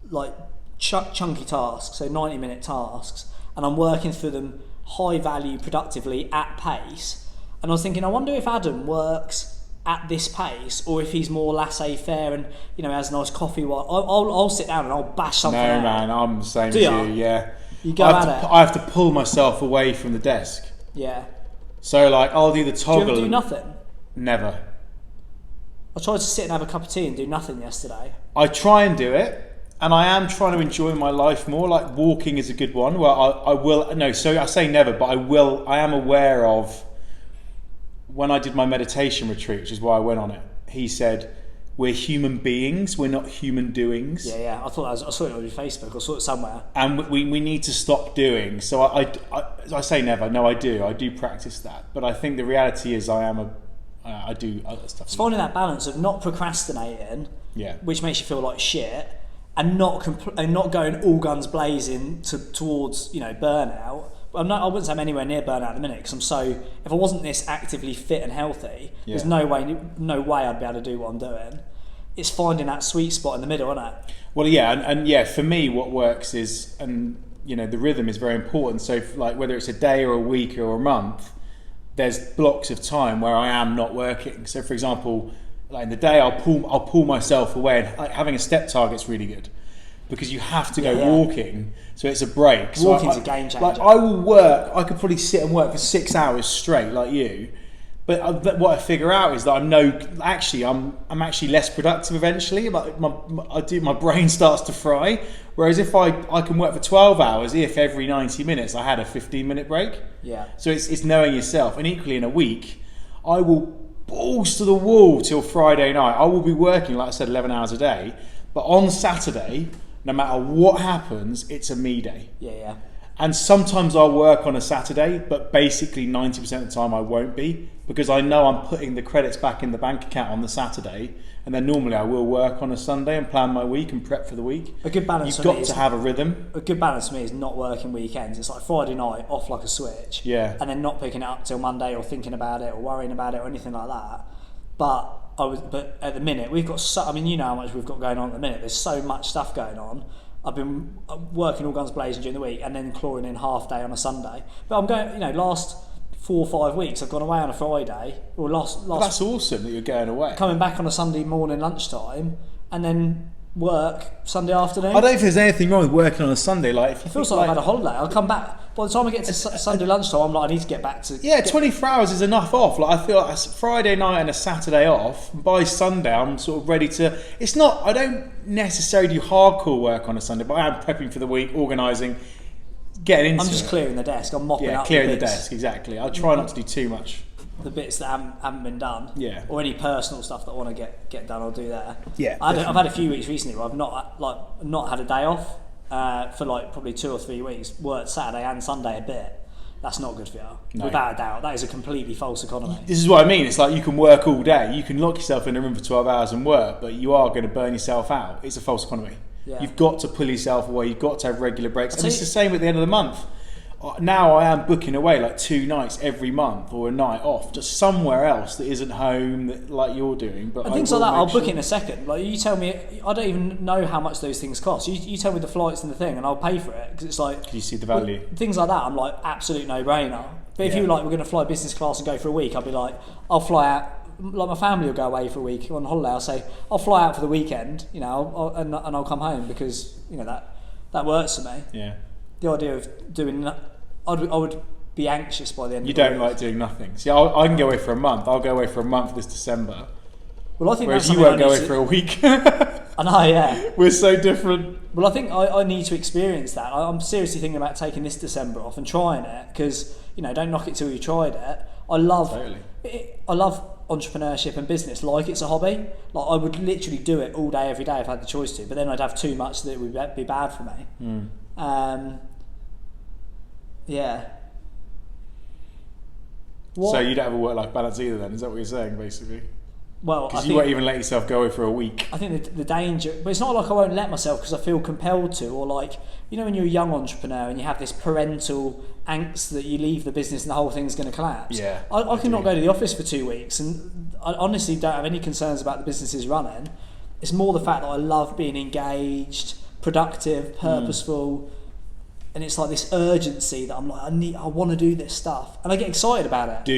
like chunky tasks, so 90-minute tasks, and I'm working through them high value, productively at pace. And I was thinking, I wonder if Adam works at this pace, or if he's more laissez-faire and has a nice coffee. While I'll sit down and I'll bash something out. No, man, I'm the same as you? you. Yeah, you go at it. I have to pull myself away from the desk. Yeah. So like, I'll do the toggle. Do you ever do nothing? Never. I tried to sit and have a cup of tea and do nothing yesterday. I try and do it. And I am trying to enjoy my life more. Like walking is a good one. Well, I will. No, so I say never, but I will. I am aware of when I did my meditation retreat, which is why I went on it. He said, "We're human beings. We're not human doings." Yeah. I saw it on your Facebook. I saw it somewhere. And we need to stop doing. So I say never. No, I do. I do practice that. But I think the reality is I do other stuff. It's finding that balance of not procrastinating, which makes you feel like shit. And not going all guns blazing towards burnout. I wouldn't say I'm anywhere near burnout at the minute, because if I wasn't this actively fit and healthy, there's no way I'd be able to do what I'm doing. It's finding that sweet spot in the middle, isn't it? Well, yeah, and for me, what works is, and the rhythm is very important. So, like whether it's a day or a week or a month, there's blocks of time where I am not working. So, for example, like in the day, I'll pull myself away, and like having a step target's really good because you have to go walking, so it's a break. Walking's a game changer. Like I will work. I could probably sit and work for 6 hours straight, like you. But what I figure out is that I'm actually less productive eventually. My brain starts to fry. Whereas if I can work for 12 hours, if every 90 minutes I had a 15-minute break. Yeah. So it's knowing yourself. And equally in a week, I will balls to the wall till Friday night. I will be working, like I said, 11 hours a day. But on Saturday, no matter what happens, it's a me day. Yeah. And sometimes I'll work on a Saturday, but basically 90% of the time I won't be, because I know I'm putting the credits back in the bank account on the Saturday, and then normally I will work on a Sunday and plan my week and prep for the week. A good balance. You've got to have a rhythm. A good balance for me is not working weekends. It's like Friday night off like a switch. Yeah. And then not picking it up till Monday or thinking about it or worrying about it or anything like that. But at the minute we've got how much we've got going on at the minute. There's so much stuff going on. I've been working all guns blazing during the week and then clawing in half day on a Sunday. But I'm going, last 4 or 5 weeks I've gone away on a Friday, or last. That's awesome that you're going away. Coming back on a Sunday morning lunchtime and then work Sunday afternoon. I don't think there's anything wrong with working on a Sunday. Like, if it feels like I've had a holiday. I'll come back. By the time I get to Sunday lunchtime, I'm like, I need to get back to. Yeah, 24 hours is enough off. Like, I feel like a Friday night and a Saturday off. By Sunday, I'm sort of ready to. It's not. I don't necessarily do hardcore work on a Sunday, but I am prepping for the week, organising, getting into. I'm just clearing the desk. I'm mopping up. Clearing the desk. Exactly. I try not to do too much. The bits that haven't been done, or any personal stuff that I want to get done, I'll do there. Yeah, I've had a few weeks recently where I've not had a day off for like probably 2 or 3 weeks. Worked Saturday and Sunday a bit. That's not good for you, without a doubt. That is a completely false economy. This is what I mean. It's like you can work all day, you can lock yourself in a room for 12 hours and work, but you are going to burn yourself out. It's a false economy. Yeah. You've got to pull yourself away. You've got to have regular breaks, and it's the same at the end of the month. Now I am booking away like 2 nights every month, or a night off, just somewhere else that isn't home, like you're doing. But things like that, I'll book it in a second. Like you tell me, I don't even know how much those things cost. You tell me the flights and the thing, and I'll pay for it because it's like. Can you see the value? Things like that, I'm like absolute no-brainer. But if you were like, we're going to fly business class and go for a week, I'd be like, I'll fly out. Like my family will go away for a week on holiday. I'll say I'll fly out for the weekend, and I'll come home because that works for me. Yeah. The idea of doing. I would be anxious by the end of the week. You don't like doing nothing. See, I can go away for a month. I'll go away for a month this December. Well, I think whereas that's you won't go away for a week. I know, yeah. We're so different. Well, I think I need to experience that. I'm seriously thinking about taking this December off and trying it because, don't knock it till you tried it. I love entrepreneurship and business like it's a hobby. Like I would literally do it all day, every day if I had the choice to, but then I'd have too much that it would be bad for me. Yeah. So you don't have a work-life balance either then? Is that what you're saying, basically? Well, because you won't even let yourself go away for a week. I think the danger, but it's not like I won't let myself because I feel compelled to, or like, when you're a young entrepreneur and you have this parental angst that you leave the business and the whole thing's going to collapse. Yeah, I cannot go to the office for 2 weeks, and I honestly don't have any concerns about the businesses running. It's more the fact that I love being engaged, productive, purposeful, and it's like this urgency that I'm like, I want to do this stuff, and I get excited about it.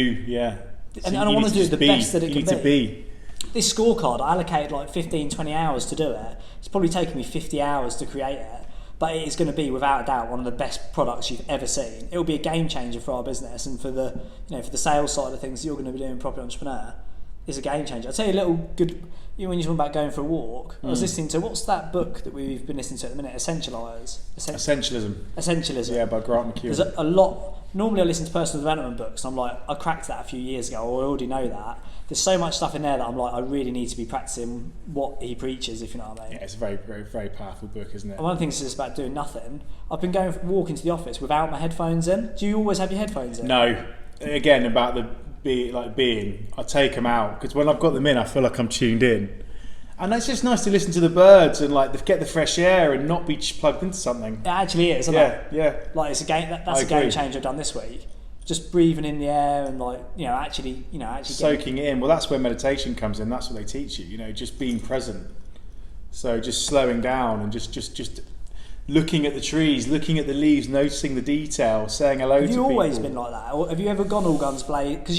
And I want to do it the best that it can to be. This scorecard, I allocated like 15, 20 hours to do it. It's probably taken me 50 hours to create it, but it is going to be without a doubt one of the best products you've ever seen. It will be a game changer for our business, and for the for the sales side of things that you're going to be doing Property Entrepreneur. Is a game changer. I'll tell you a little good. When you're talking about going for a walk, I was listening to, what's that book that we've been listening to at the minute? Essentialism. Yeah, by Grant McKeown. There's a lot. Normally, I listen to personal development books, and I'm like, I cracked that a few years ago. I already know that. There's so much stuff in there that I'm like, I really need to be practicing what he preaches, if you know what I mean. Yeah, it's a very, very, very powerful book, isn't it? And one of the things is about doing nothing. I've been walking to the office without my headphones in. Do you always have your headphones in? No. Again, about the being, I take them out because when I've got them in, I feel like I'm tuned in, and it's just nice to listen to the birds and like get the fresh air and not be plugged into something. It actually is, isn't it? Yeah. Like it's a game. That's a game change I've done this week. Just breathing in the air and actually soaking it in. Well, that's where meditation comes in. That's what they teach you. Just being present. So just slowing down and just looking at the trees, looking at the leaves, noticing the detail, saying hello to people. Have you always been like that? Or have you ever gone all guns blazing? Because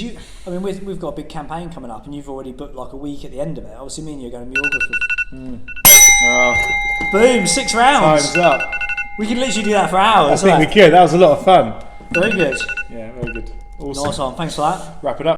we've got a big campaign coming up, and you've already booked like a week at the end of it. Obviously, me and you are going to Mallorca. Boom, 6 rounds. Time's up. We could literally do that for hours. I think we could. That was a lot of fun. Very good. Yeah, very good. Awesome. Nice one. Thanks for that. Wrap it up.